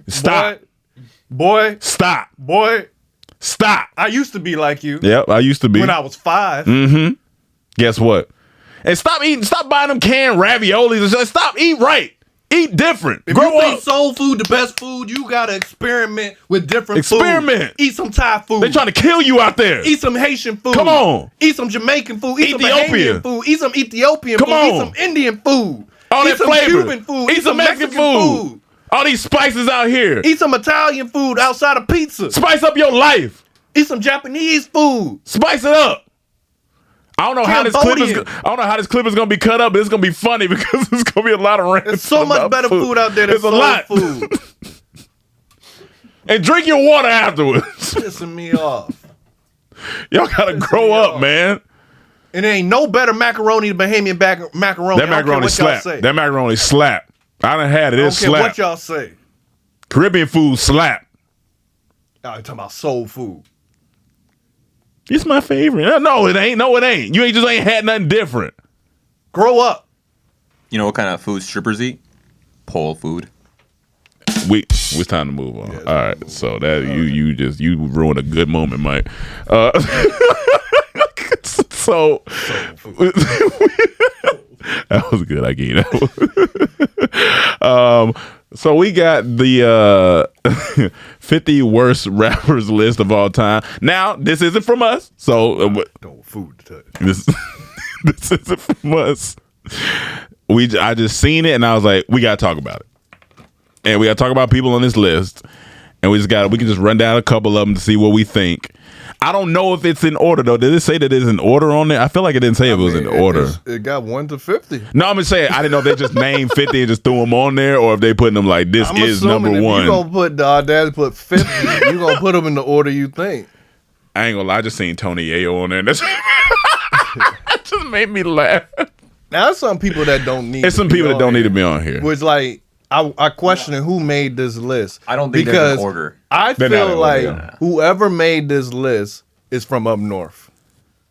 Stop. Boy, Stop. boy. Stop. I used to be like you Yep, I used to be. when I was 5. Guess what? And stop buying them canned raviolis. And stop, eat right. Eat different. If Grow you think up. soul food the best food, you gotta experiment with different Experiment. food. Eat some Thai food. They trying to kill you out there. Eat some Haitian food. Come on. Eat some Jamaican food. Eat some Ethiopian. Bahamian food. Eat some Ethiopian Come food. on. Eat some Indian food. All Eat that some flavor. Cuban food. Eat some Mexican food. All these spices out here. Eat some Italian food outside of pizza. Spice up your life. Eat some Japanese food. Spice it up. I don't know how this clip is. Cambodian. I don't know how this clip is gonna be cut up, but it's gonna be funny because it's gonna be a lot of rants. There's so much about better food out there than There's a soul lot. food. And drink your water afterwards. Pissing me off. Y'all gotta grow up, man. And there ain't no better macaroni than Bahamian macaroni. That macaroni slap. That macaroni slap. I done had it. I It don't care slap. what y'all say. Caribbean food slap. Y'all talking about soul food. It's my favorite. No, it ain't. No, it ain't. You just ain't had nothing different. Grow up. You know what kind of food strippers eat? Pole food. It's time to move on. All right. So that you ruined a good moment, Mike. So that was good. I gave that. So we got the 50 worst rappers list of all time. Now, this isn't from us. So No food to touch. this isn't from us. I just seen it and I was like, we gotta talk about it. And we gotta talk about people on this list. And we can just run down a couple of them to see what we think. I don't know if it's in order though. Did it say that it's in order on there? I feel like it didn't say it was in order. It got 1 to 50. No, I'm just saying I didn't know if they just named 50 and just threw them on there, or if they putting them like this I'm is assuming number if one. you gonna put the audacity put 50, you gonna put them in the order you think. I ain't gonna lie, I just seen Tony Yayo on there. That just made me laugh. Now there's some people that don't need. There's some people that don't need to be on here. Which like I question who made this list. I don't think there's an order. I They're not in feel order, like yeah. whoever made this list is from up north.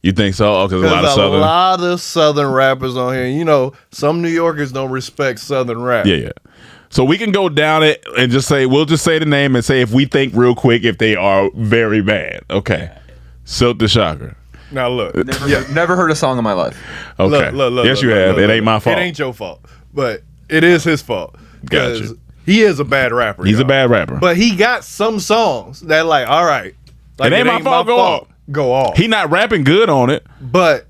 You think so? Oh, because a There's lot of a Southern. lot of Southern rappers on here. You know, some New Yorkers don't respect Southern rap. Yeah. So we can go down it and we'll just say the name and say if we think real quick if they are very bad. Okay. Silk the Shocker. Now look, Never heard a song in my life. Okay. Look, yes, you have. It ain't my fault. It ain't your fault, but it is his fault. Gotcha. 'Cause he is a bad rapper. He's a y'all. bad rapper. But he got some songs that like, all right, like, It ain't my fault, go off. Go off. He not rapping good on it. But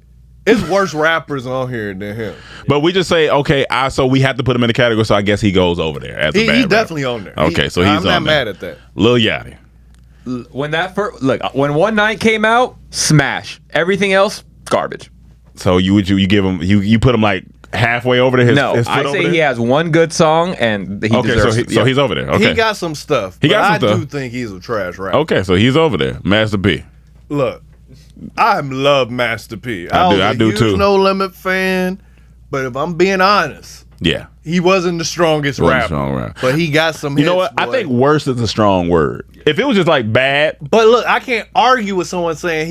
it's worse rappers on here than him. But we just say, okay, so we have to put him in the category, so I guess he goes over there as a bad He's rapper. definitely on there. Okay, so he's I'm on not there. mad at that. Lil Yachty. When One Night came out, smash. Everything else, garbage. So you give him you put him like halfway over there. No, I say he has one good song and he Okay, deserves. so he's over there. Okay, He got some stuff. He but got some I stuff. do think he's a trash rapper. okay, so he's over there. Master P. Look, I love Master P. I do was a too. huge No Limit fan, but if I'm being honest, Yeah. he wasn't the strongest Wasn't rapper. strong rapper. But he got some You know hits, what? I boy. think worse is a strong word. If it was just like bad, But look, I can't argue with someone saying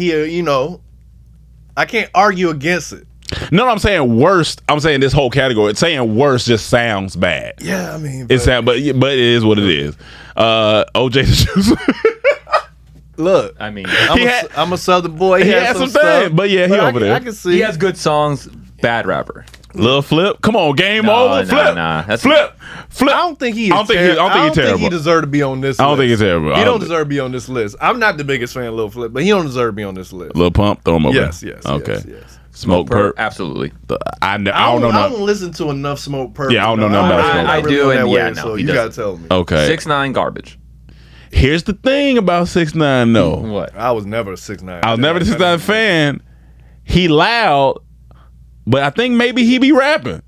I can't argue against it. no, I'm saying worst. I'm saying this whole category. It's saying worse just sounds bad. Yeah, I mean, It sound, but it is what it is. OJ the Juice. look, I mean, I'm a Southern boy. He has had some stuff, things, but yeah, he I over can- there. I can see. he has good songs. Bad rapper. Lil Flip. Come on, game No, over. no, Flip. no. That's- Flip. I don't think he. Is I don't think he- I don't think he's terrible. he deserves to be on this. I don't list. think he's terrible. I He don't don't think- deserve to be on this list. I'm not the biggest fan of Lil Flip, but he don't deserve to be on this list. Lil Pump. Throw him over. Yes, there. yes, Okay. yes, yes. Smoke Perp. Absolutely. I don't know. I nothing. don't listen to enough Smoke Perp. Yeah, I don't know nothing about Smoke Perp. I do, and yeah, no, so he you doesn't. gotta tell me. Okay. 6ix9ine garbage. Here's the thing about 6ix9ine though. What? I was never a 6ix9ine. I was never a 6ix9ine fan. He loud, but I think maybe he be rapping.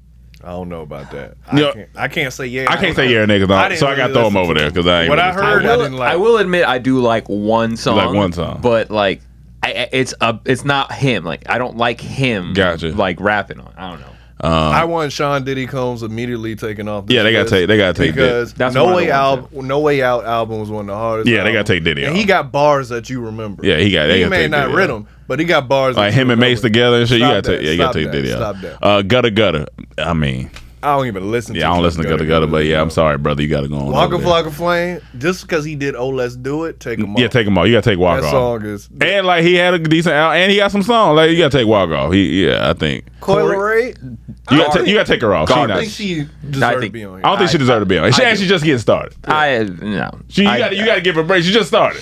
I don't know about that. Yeah. I can't say yeah. I can't say yeah, niggas. I didn't So I got to really throw him listen over to there him. because I ain't What really I heard, I didn't like. I will admit I do like one song. like one song. But like it's not him. Like I don't like him. Gotcha. Like rapping on. I don't know. I want Sean Diddy Combs immediately taken off. This Yeah, they gotta list take- they gotta take because That's No one of Way the ones, Out. No Way Out album was one of the hardest. Yeah, they gotta albums. take Diddy And off. he got bars that you remember. Yeah, he got- they He gotta may take not Diddy rhythm, but he got bars. like that you him and Mace remember. together and shit. You Stop gotta take. that, Yeah, you gotta stop take that, Diddy stop out. Gutter Gutter. I mean, I don't even listen. yeah, I don't listen to Gutter Gutter, but yeah, I'm sorry, brother. You gotta go on. Walker over there. Flock of Flame. Just because he did "Oh Let's Do It," take him off. Yeah, take him off. You gotta take Walk That off. song is And like he had a decent album, and he got some songs. Like you gotta take Walk off. I think Coileray. you gotta take her off. I don't She think not- she I deserved to think- be on here. I don't think she deserved to be on. She I actually just getting started. No. You gotta give her a break. She just started.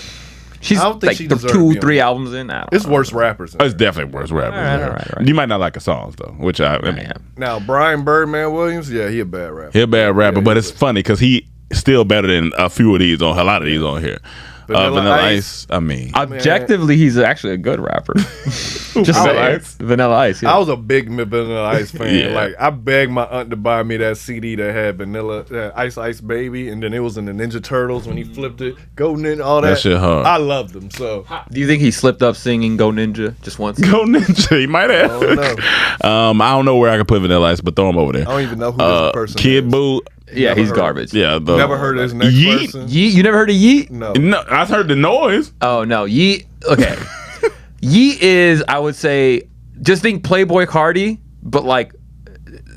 She's I don't think like she the deserved to be on 2-3 here. albums in. I don't It's know. worse rappers. It's definitely worse rappers. All right. You might not like her songs though, which I mean, Yeah. Now Brian Birdman Williams, yeah, he a bad rapper. he a bad rapper, Yeah, but he it's funny because he still better than a few of these on a lot of these on here. Vanilla Ice. I mean, Objectively, he's actually a good rapper. Just Vanilla saying. Ice? Vanilla Ice. Yeah. I was a big Vanilla Ice fan. Yeah. Like I begged my aunt to buy me that CD that had Vanilla Ice Baby, and then it was in the Ninja Turtles when he flipped it, Go Ninja, all that. That shit hard. I loved them. So Do you think he slipped up singing "Go Ninja" just once? Go Ninja. He might have. I don't know. I don't know where I can put Vanilla Ice, but throw him over there. I don't even know who this person Kid is. Boo. Yeah, Never he's heard. garbage. Yeah. Never heard of this next Yeet. person. Yeet, you never heard of Yeet? No. No, I heard the noise. Oh no, Yeet. Okay, Yeet is, I would say, just think Playboy Cardi, but like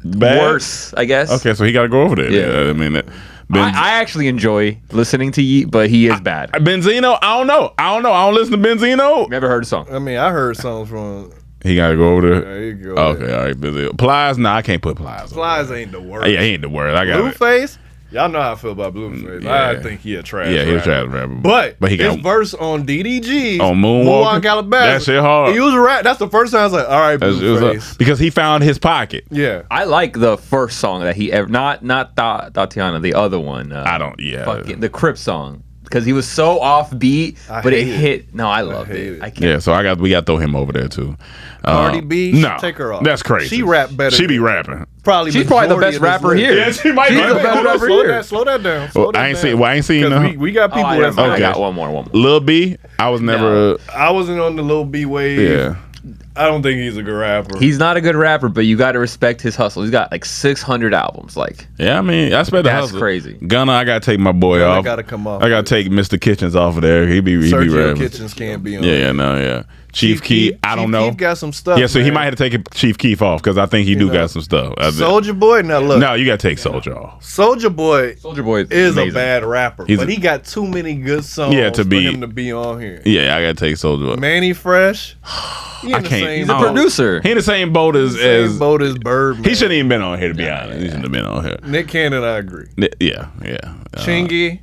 Bad? worse, I guess. Okay, so he got to go over there. Yeah. Yeah, I mean, I actually enjoy listening to Yeet, but he is bad. Benzino. I don't know. I don't listen to Benzino. Never heard a song. I mean, I heard songs from. He got to go over there. There you go. Okay, all right. Benzino. Plies. Nah, I can't put Plies. over Flies there. ain't the worst. Yeah, he ain't the word. I got it. Blueface. Y'all know how I feel about Blueface. Yeah. I think he a trash. Yeah, he's a rapper. trash rapper. But he his got verse on DDG on Moonwalker. Alabama. That shit hard. He was rap. That's the first time I was like, all right, It was Blueface. because he found his pocket. Yeah. I like the first song that he ever, not Tatiana, the other one. I don't. Yeah. Fucking the Crip song, because he was so offbeat, I but it hate it. hit. No, I loved hate it. it. I can't. Yeah, so we got to throw him over there too. Cardi B, no, take her off. That's crazy. She rap better She be than- rapping. She's probably the best rapper here. Yeah, she might She's be. the best rapper here. Slow that down. Well, I ain't seen. 'Cause we got people I that's I Okay. got one more. Lil B. I was never. I wasn't on the Lil B wave. Yeah. I don't think he's a good rapper. He's not a good rapper, but you got to respect his hustle. He's got like 600 albums. Like, Yeah, I mean, I expect the That's hustle. crazy. Gunna, I gotta take my boy Gunna off. gotta come off I gotta of take Mr. Kitchens off of there. He be Sergio rapping. Kitchens can't be on. Yeah. Chief Keef, I don't know. Keef got some stuff. Yeah, so he man. might have to take Chief Keef off because I think he do know. got some stuff. Soldier Boy. Now look, No, you gotta take Soldier off. Soldier Boy Soldier Boy is amazing. a bad rapper, He's but a- he got too many good songs Yeah, to be- for him to be on here. Yeah, I gotta take Soldier off. Manny Fresh. He in I the can't. same He's a Oh. boat. producer. He in the same boat as Same boat as Birdman. he shouldn't even been on here to be honest. He shouldn't have been on here. Nick Cannon, I agree. Yeah. Chingy.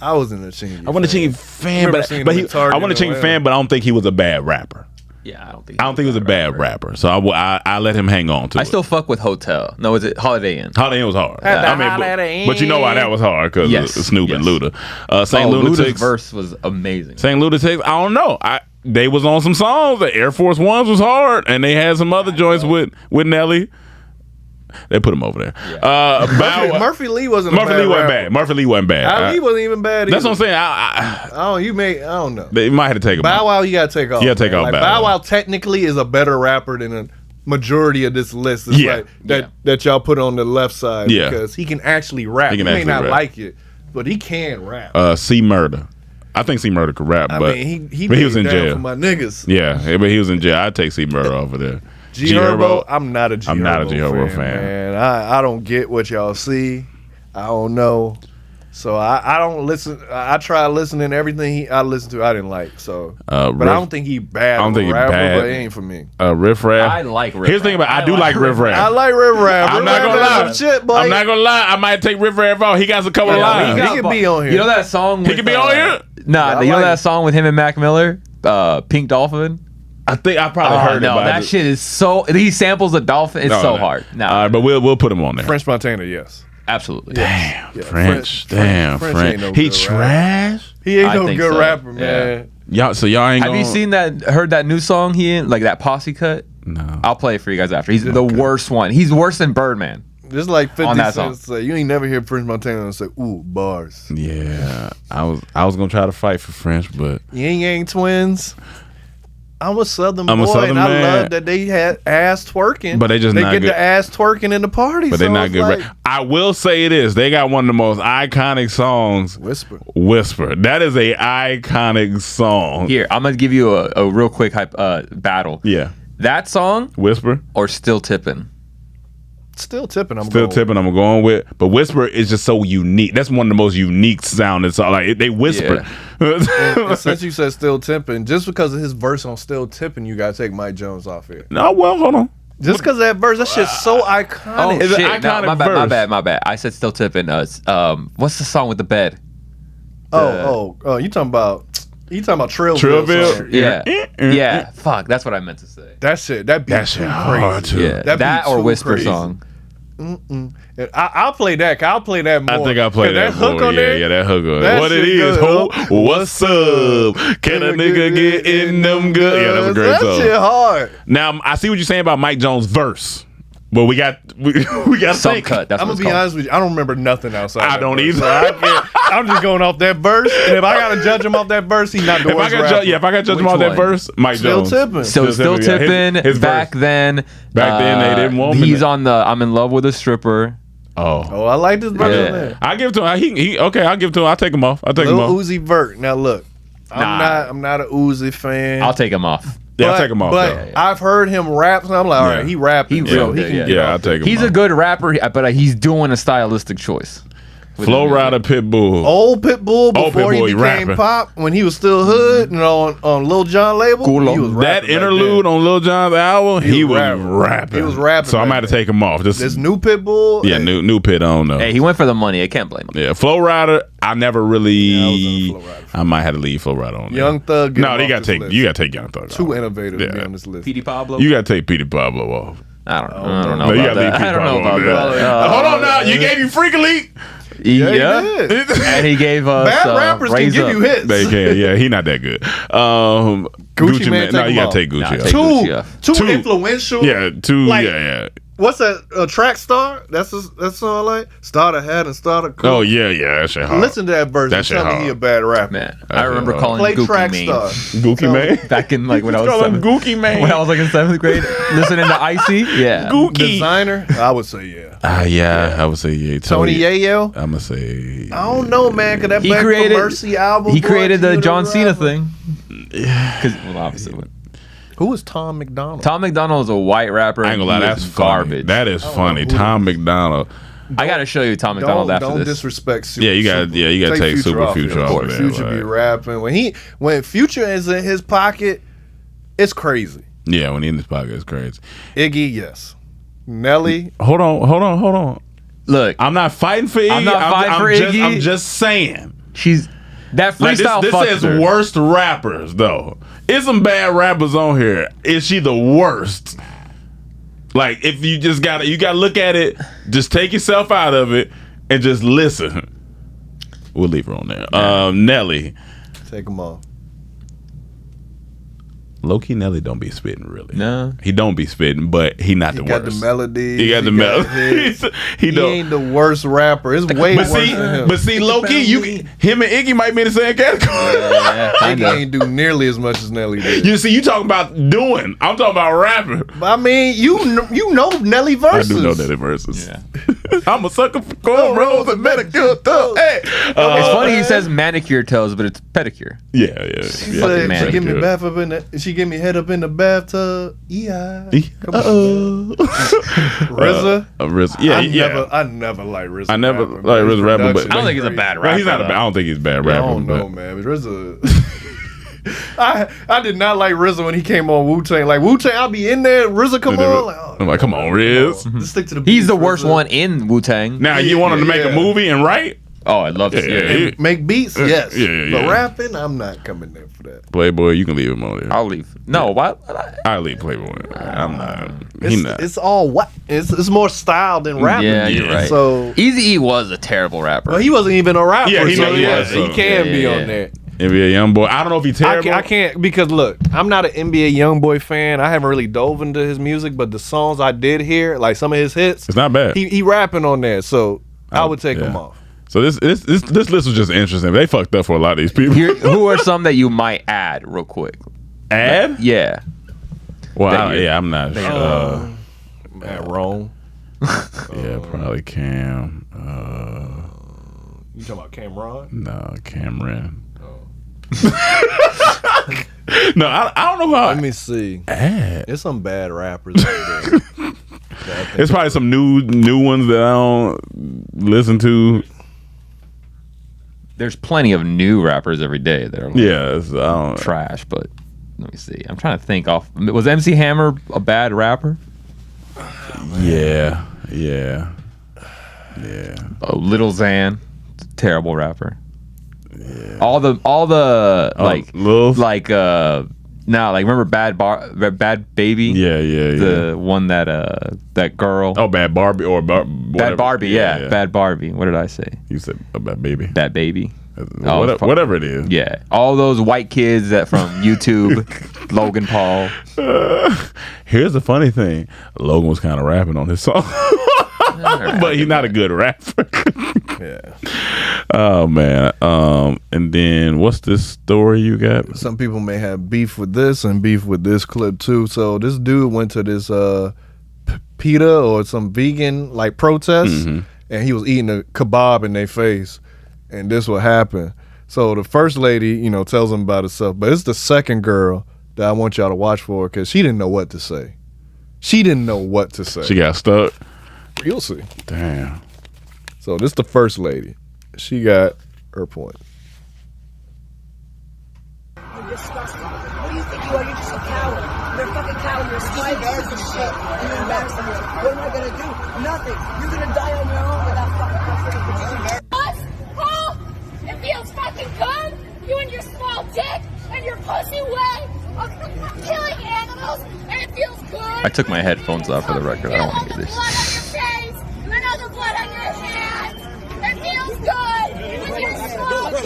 I was in a Chingy. I want to fan. Chingy fan, Remember but seeing but him he, at Target I want to in Chingy fan, but I don't think he was a bad rapper. Yeah, I don't think. I don't think he was a bad rapper. So I let him hang on to I it. still fuck with Hotel. No, is it Holiday Inn? Holiday Inn was hard. At the I mean, Holiday but you know why that was hard? Because Yes, Snoop and yes. Luda. St. Luda's Lunatics. verse was amazing. St. Lunatics. I don't know. They was on some songs. The Air Force Ones was hard, and they had some other joints with Nelly. They put him over there. Murphy Lee wasn't. Murphy a bad Lee wasn't rapper. bad. Murphy Lee wasn't bad. Ali wasn't even bad. That's what I'm either. saying. I don't know. They might have to take him. Bow Wow, you gotta take off. You gotta take man. off Like, Bow Bow Wow. Wow technically is a better rapper than a majority of this list. It's Yeah. like that y'all put on the left side. Yeah. Because he can actually rap. He can you may actually not rap. like it, but he can rap. C Murder. I think C Murder could rap, I but mean, he but he was laid in down jail. for my niggas. Yeah, but he was in jail. I'd take C Murder over there. G Herbo, I'm not a G I'm not a Herbo G Herbo fan. Man. I don't get what y'all see. I don't know. So I don't listen. I try listening to everything I listened to. I didn't like. So, but I don't think he bad. I don't think he rapper, bad. But it ain't for me. Riff Raff. I like Riff Here's the thing Raff. about I do like Riff Raff. I like Riff Raff. I'm Riff not gonna Raff got lie. some shit, boy. I'm not gonna lie. I might take Riff Raff off. He got a couple of Yeah, lines. he can be on here. You know that song? He with, can be on here. Nah, I you know like that it. song with him and Mac Miller, Pink Dolphin. I think I probably Oh heard it. no, but I that just- shit is so. He samples a dolphin. It's No, so no. hard. No, All right, but we'll put him on there. French Montana, yes. Absolutely. Damn, Yeah, French. French Damn, ain't French. no He good trash. He ain't I no think good so. rapper, Yeah. man. Y'all ain't Have you seen that? Heard that new song he in? Like that Posse cut? No. I'll play it for you guys after. He's the worst one. He's worse than Birdman. Just like 50 On that Cent say, you ain't never hear French Montana say, ooh, bars. Yeah, I was gonna try to fight for French, but Yang Yang Twins. I'm a Southern I'm a boy, Southern and I man. love that they had ass twerking. But they just not get good. the ass twerking in the party. but so they're not it's good. like, I will say this: they got one of the most iconic songs. Whisper. That is a iconic song. Here, I'm gonna give you a real quick battle. Yeah. That song Whisper. or Still Tippin'? Still tipping. I'm Still going. tipping. I'm going with, but Whisper is just so unique. That's one of the most unique sounding songs. Like they whisper. And since you said Still Tipping, just because of his verse on Still Tipping, you gotta take Mike Jones off here. No, well, hold on. Just because of that verse, that shit's so iconic. It's an shit. No, iconic my verse. bad. I said Still Tippin'. What's the song with the bed? Oh, you talking about Trillville? Trillville? song. Yeah. Fuck, that's what I meant to say. That shit too hard crazy. too. Yeah, That that beat or too Whisper crazy. song. I'll play that. I'll play that more. I think I played that hook more. on Yeah, there. yeah, that hook on That what it shit is, good. ho? What's up? Can a nigga get in them good? Yeah, that's a great that song. shit hard. Now I see what you're saying about Mike Jones' verse, but we got Some think. cut. That's I'm what gonna it's be called. honest with you. I don't remember nothing outside. I that don't verse. either. So I'm just going off that verse. And if I gotta judge him off that verse, he's not the If I worst got rapper. if I got judge him Which off that one? verse, Mike Still Jones. tipping. So Still yeah, Tippin'. his Back verse. then. Back then, they didn't want me He's to- on the I'm in love with a stripper. Oh, I like this verse Yeah. on there. I give it to him. I'll give it to him. I'll take him off. I'll take him Lil off. Uzi Vert. Now look, Nah. I'm not a Uzi fan. I'll take him off. Yeah, I'll take him off. But though. I've heard him rap, and I'm like, all right, Yeah. he rapping. He so real he good, can yeah. get Yeah, off I'll there. take him He's off. a good rapper, but he's doing a stylistic choice. Flow Rider Pitbull. Old Pitbull before Pitbull, he he became rapping. pop, when he was still hood and on Lil Jon label, Cool. he was That rapping back interlude then. on Lil Jon's album, he was rapping. He was rapping So I'm back gonna have to then. take him off. This new Pitbull, yeah, new Pit. I don't know. Hey, he went for the money. I can't blame him. Yeah, Flow Rider. I never really. Yeah, I was on the Flow Rider. I might have to leave Flow Rider on there. Young Thug. get No, him you off gotta this take. list. You gotta take Young Thug. Too off. innovative to be Yeah. on this list. Petey Pablo. You gotta take Petey Pablo off. I don't know No, you about gotta leave that. Petey I don't know Pablo on about there. that. Hold on now. You gave you Freak Elite. Yeah, Yeah. he did. And he gave us Bad rappers can Raise give Up. you hits. They can. Yeah, he not that good. Gucci Mane, No, take you him gotta off. take Gucci Nah, off. take Gucci off. Too influential. Yeah, two. Like- yeah. What's that? Track Star? That's all like. Start a hat and start a coat. Oh yeah. That shit hard. Listen to that verse. That and shit tell me hard. he a bad rapper. Man, That's I remember it. calling Play him Gookie Track Mane. Star. Gookie Man. Back in like when I was Call him 7th. Gookie Man. When I was like in 7th grade, listening to Icy. Yeah. Gookie. Designer? I would say yeah. Yeah, I would say yeah. Tony Yayo? I'm gonna say. I don't know, man. Cause that He Back for created- Mercy album. He boy, created the Q John Cena rapper. thing. Well, obviously. Who is Tom McDonald? Tom McDonald is a white rapper. I ain't gonna lie, He that's is garbage. That is funny. Tom McDonald. I gotta show you Tom McDonald after Don't this. disrespect Super. Yeah, you gotta take Super Future there. off of there, Future be rapping when Future is in his pocket. It's crazy. Yeah, when he in this pocket, it's crazy. Iggy, yes. Nelly, Hold on. Look, I'm not fighting for Iggy. I'm not fighting for just, Iggy. I'm just saying. she's that Like freestyle. this fucks says her. worst rappers though. It's some bad rappers on here. Is she the worst? Like if you just gotta look at it, just take yourself out of it and just listen. We'll leave her on there. Nelly. take them off. Low-key Nelly don't be spitting really. No. He don't be spitting, but he not He the got worst. the melody. He got the melody. hits. he He don't. ain't the worst rapper. It's way But worse than him. see, low-key, him and Iggy might be in the same category. Yeah, Iggy kinda. ain't do nearly as much as Nelly did. You see, you talking about doing. I'm talking about rapping. But I mean, you know Nelly verses. I do know that in verses. Yeah. I'm a sucker for cornrows and manicure toes. Hey. It's funny he says manicure toes, but it's pedicure. Yeah. She Fucking said, she give me manicure. bath up in the. She give me head up in the bathtub. Yeah. Uh-oh. RZA. RZA. Yeah, I never liked RZA. I never rapping, liked man. RZA rapping, but- His I don't think he's a production bad is rapper. Well, he's not a though. bad. I don't think he's a bad crazy. rapper. I don't know, but man. But RZA. I did not like RZA when he came on Wu-Tang. Like Wu-Tang, I'll be in there. RZA come on. Like, oh, I'm like, come on, Riz. Just stick to the He's beats, the worst RZA. one in Wu Tang. Now you want him to make a Yeah. movie and write? Oh, I love this. Yeah. Make beats, yes. yeah, But yeah. rapping, I'm not coming there for that. Playboy, you can leave him on there. I'll leave. No, why? I leave Playboy. I'm not. He not. It's all what? It's more style than rapping. Yeah, you're right. So Eazy-E was a terrible rapper. well, he wasn't even a rapper. Yeah, he so really yeah, was, he so. can be Yeah. on there. NBA YoungBoy. I don't know if he's terrible. I can't because look, I'm not an NBA YoungBoy fan. I haven't really dove into his music, but the songs I did hear, like some of his hits, It's not bad. he rapping on there. So I would take yeah. him off. So this list was just interesting. They fucked up for a lot of these people. Who are some that you might add real quick? Add? Yeah. Well, that you- I'm not sure. Man, wrong. Yeah, probably Cam. You talking about Cameron? No, Cameron. No, I don't know how. Let me see. Add. There's some bad rappers out there. It's probably some new ones that I don't listen to. There's plenty of new rappers every day that are like Yeah, I don't. trash, but let me see. I'm trying to think off. Was MC Hammer a bad rapper? Yeah. Oh, Lil Xan, terrible rapper. Yeah. All the like remember Bad Baby? Yeah. The one that that girl. Oh, Bad Barbie or Bad Barbie, yeah. Bad Barbie. What did I say? You said a Bad Baby. Bad Baby. Whatever it is. Yeah, all those white kids that from YouTube, Logan Paul. Here's the funny thing: Logan was kind of rapping on his song, but he's not a good rapper. Yeah. Oh man. And then what's this story you got? Some people may have beef with this and beef with this clip too. So this dude went to this PETA or some vegan like protest, and he was eating a kebab in their face, and this what happened. So the first lady, tells him about herself, but it's the second girl that I want y'all to watch for because she didn't know what to say. She got stuck. You'll see. Damn. So this the first lady. She got her point. You're disgusting. What do you think you are? You're just a coward. You're a fucking coward. You're a skinny piece of shit. And you're embarrassing me. What am I gonna do? Nothing. You're gonna die on your own without fucking Us? Oh, it feels fucking good. You and your small dick and your pussy way of killing animals, and it feels good. I took my headphones off for the record. I don't want to hear this. Blood on your face and all the blood on your hands. It feels good with your small dick.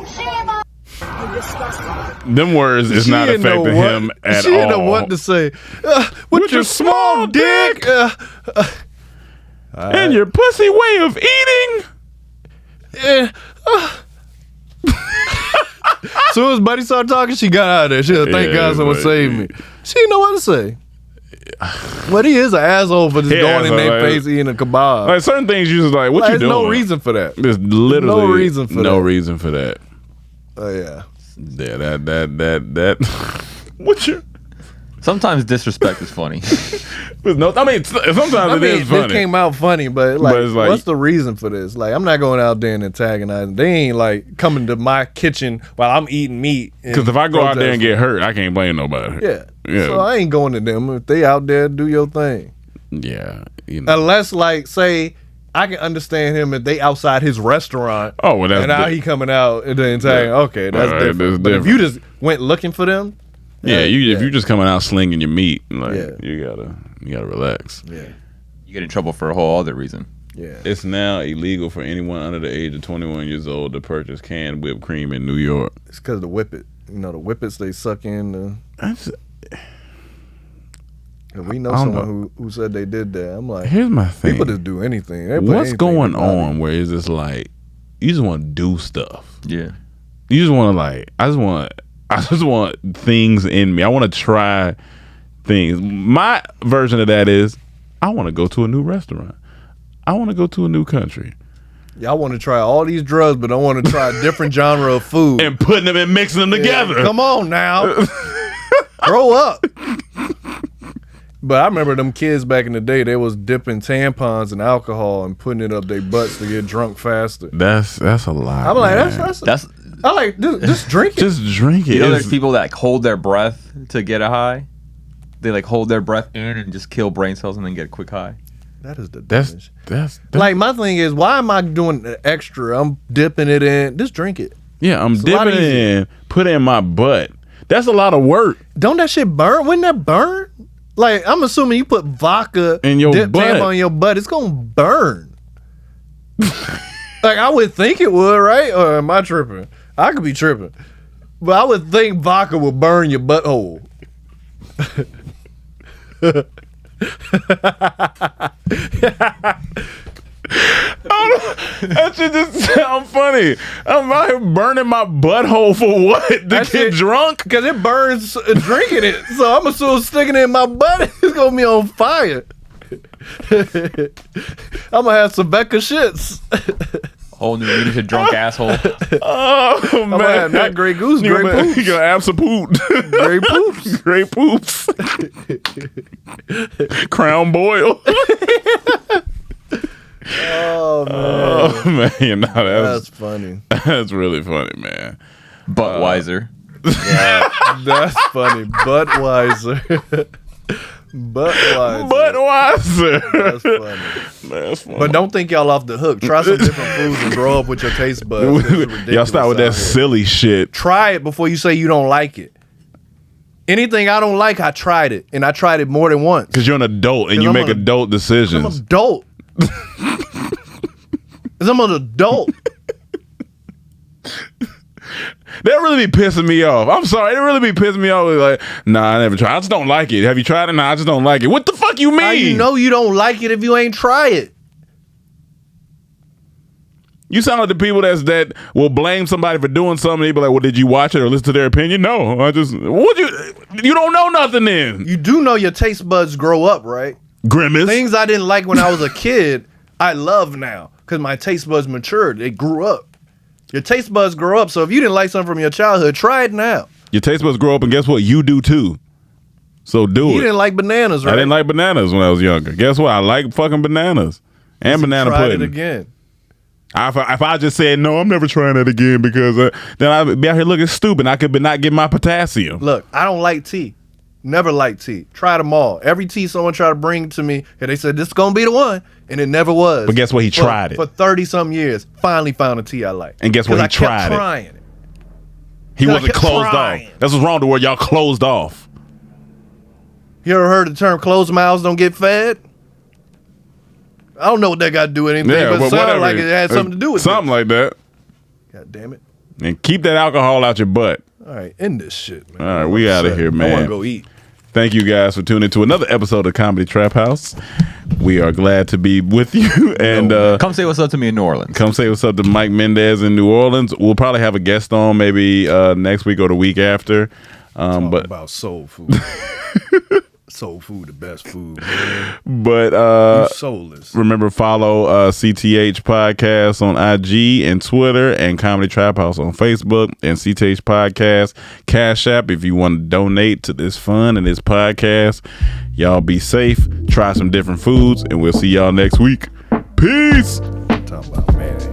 Shame on. You're disgusting. Them words is not affecting him at she all. didn't know what to say. With your small dick. And your pussy way of eating. Soon as Buddy started talking, she got out of there. She said, thank God someone saved me. She didn't know what to say. But he is an asshole for just going in their face eating a kebab. Like certain things, you just like, what you There's doing? no reason for that. There's literally no reason for no that. reason for that. Oh yeah. Yeah, that. What you? Sometimes disrespect is funny. No, I mean sometimes it is funny. This came out funny, but it's like- what's the reason for this? Like, I'm not going out there and antagonizing. They ain't like coming to my kitchen while I'm eating meat. Because if I go out there and get hurt, I can't blame nobody. yeah. Yeah. So I ain't going to them. If they out there, do your thing. Yeah. You know. Unless, like, say, I can understand him if they outside his restaurant. Oh, well, that's and now di- he coming out and then saying, Yeah. okay, that's Right, different. that's But if different. you just went looking for them, Yeah, if you just coming out slinging your meat, like Yeah. you gotta relax. yeah, You get in trouble for a whole other reason. yeah. It's now illegal for anyone under the age of 21 years old to purchase canned whipped cream in New York. It's because the whippet. The whippets they suck in. And we know I don't someone who said they did that. I'm like, Here's my thing. people just do anything. They put What's anything going in their body. on where it's just like you just want to do stuff. Yeah. You just want to I just want things in me. I want to try things. My version of that is I want to go to a new restaurant. I want to go to a new country. Y'all want to try all these drugs, but don't want to try a different genre of food. And putting them and mixing them together. Come on now. Grow up. But I remember them kids back in the day, they was dipping tampons in alcohol and putting it up their butts to get drunk faster. That's a lot. I'm like, man. that's I like, just drink it. Just drink it. You know, It's- there's people that like, hold their breath to get a high. They like hold their breath in and just kill brain cells and then get a quick high. That is the That's dumbest. Like, my thing is, why am I doing the extra? I'm dipping it in. Just drink it. Yeah, I'm It's a lot dipping it easier. in, put it in my butt. That's a lot of work. Don't that shit burn? Wouldn't that burn? Like, I'm assuming you put vodka In your dip butt. tampon in your butt, it's gonna burn. Like, I would think it would, right? Or am I tripping? I could be tripping, but I would think vodka would burn your butthole. That shit just sound funny. I'm out here burning my butthole for what? To That get shit- drunk? Because it burns drinking it. So I'm assuming sticking it in my butt, it's going to be on fire. I'm going to have some Becca shits. Whole new meaning to drunk asshole. Oh, I'm going to have not Grey Goose, Grey Poops. You gonna have some poop. Grey Poops. Grey poops. Crown boil. Oh, man. Oh man, no, That's funny. that's really funny, man. Budweiser. That's funny. Budweiser. Budweiser. Budweiser. That's funny. That's funny. But don't think y'all off the hook. Try some different foods and grow up with your taste buds. It's ridiculous Y'all start with that out here. silly shit. Try it before you say you don't like it. Anything I don't like, I tried it. And I tried it more than once. Because you're an adult and 'Cause you I'm make an- adult I'm an decisions. adult. Because I'm an adult. That really be pissing me off. I'm sorry. It really be pissing me off. Like, nah, I never tried. I just don't like it. Have you tried it? Nah, I just don't like it. What the fuck you mean? How you know you don't like it if you ain't try it? You sound like the people that will blame somebody for doing something. They be like, well, did you watch it or listen to their opinion? No, I just, you don't know nothing then. You do know your taste buds grow up, right? Grimace. Things I didn't like when I was a kid, I love now because my taste buds matured. They grew up. Your taste buds grow up. So if you didn't like something from your childhood, try it now. Your taste buds grow up, and guess what? You do too. So do You it. didn't like bananas, right? I didn't like bananas when I was younger. Guess what? I like fucking bananas and banana Try pudding. it again. If I just said no, I'm never trying that again because then I'd be out here looking stupid. I could not get my potassium. Look, I don't like tea. Never liked tea. Tried them all. Every tea someone tried to bring to me, and they said, this is going to be the one. And it never was. But guess what? He tried it. For 30-some years. Finally found a tea I like. And guess what? He tried it. I kept trying it. He I wasn't kept closed trying. off. That's what's wrong with the word. Y'all closed off. You ever heard the term closed mouths don't get fed? I don't know what that got to do with anything, but it sounded like it had something to do with something like that. God damn it. And keep that alcohol out your butt. All right, end this shit, man. All right, we out of here, man. I want to go eat. Thank you guys for tuning to another episode of Comedy Trap House. We are glad to be with you. And Come say what's up to me in New Orleans. come say what's up to Mike Mendez in New Orleans. We'll probably have a guest on maybe next week or the week after. But about soul food. Soul food, the best food, man. But You soulless. remember, follow CTH Podcast on IG and Twitter, and Comedy Trap House on Facebook, and CTH Podcast Cash App if you want to donate to this fun and this podcast. Y'all be safe, try some different foods, and we'll see y'all next week. Peace. Talking about, man.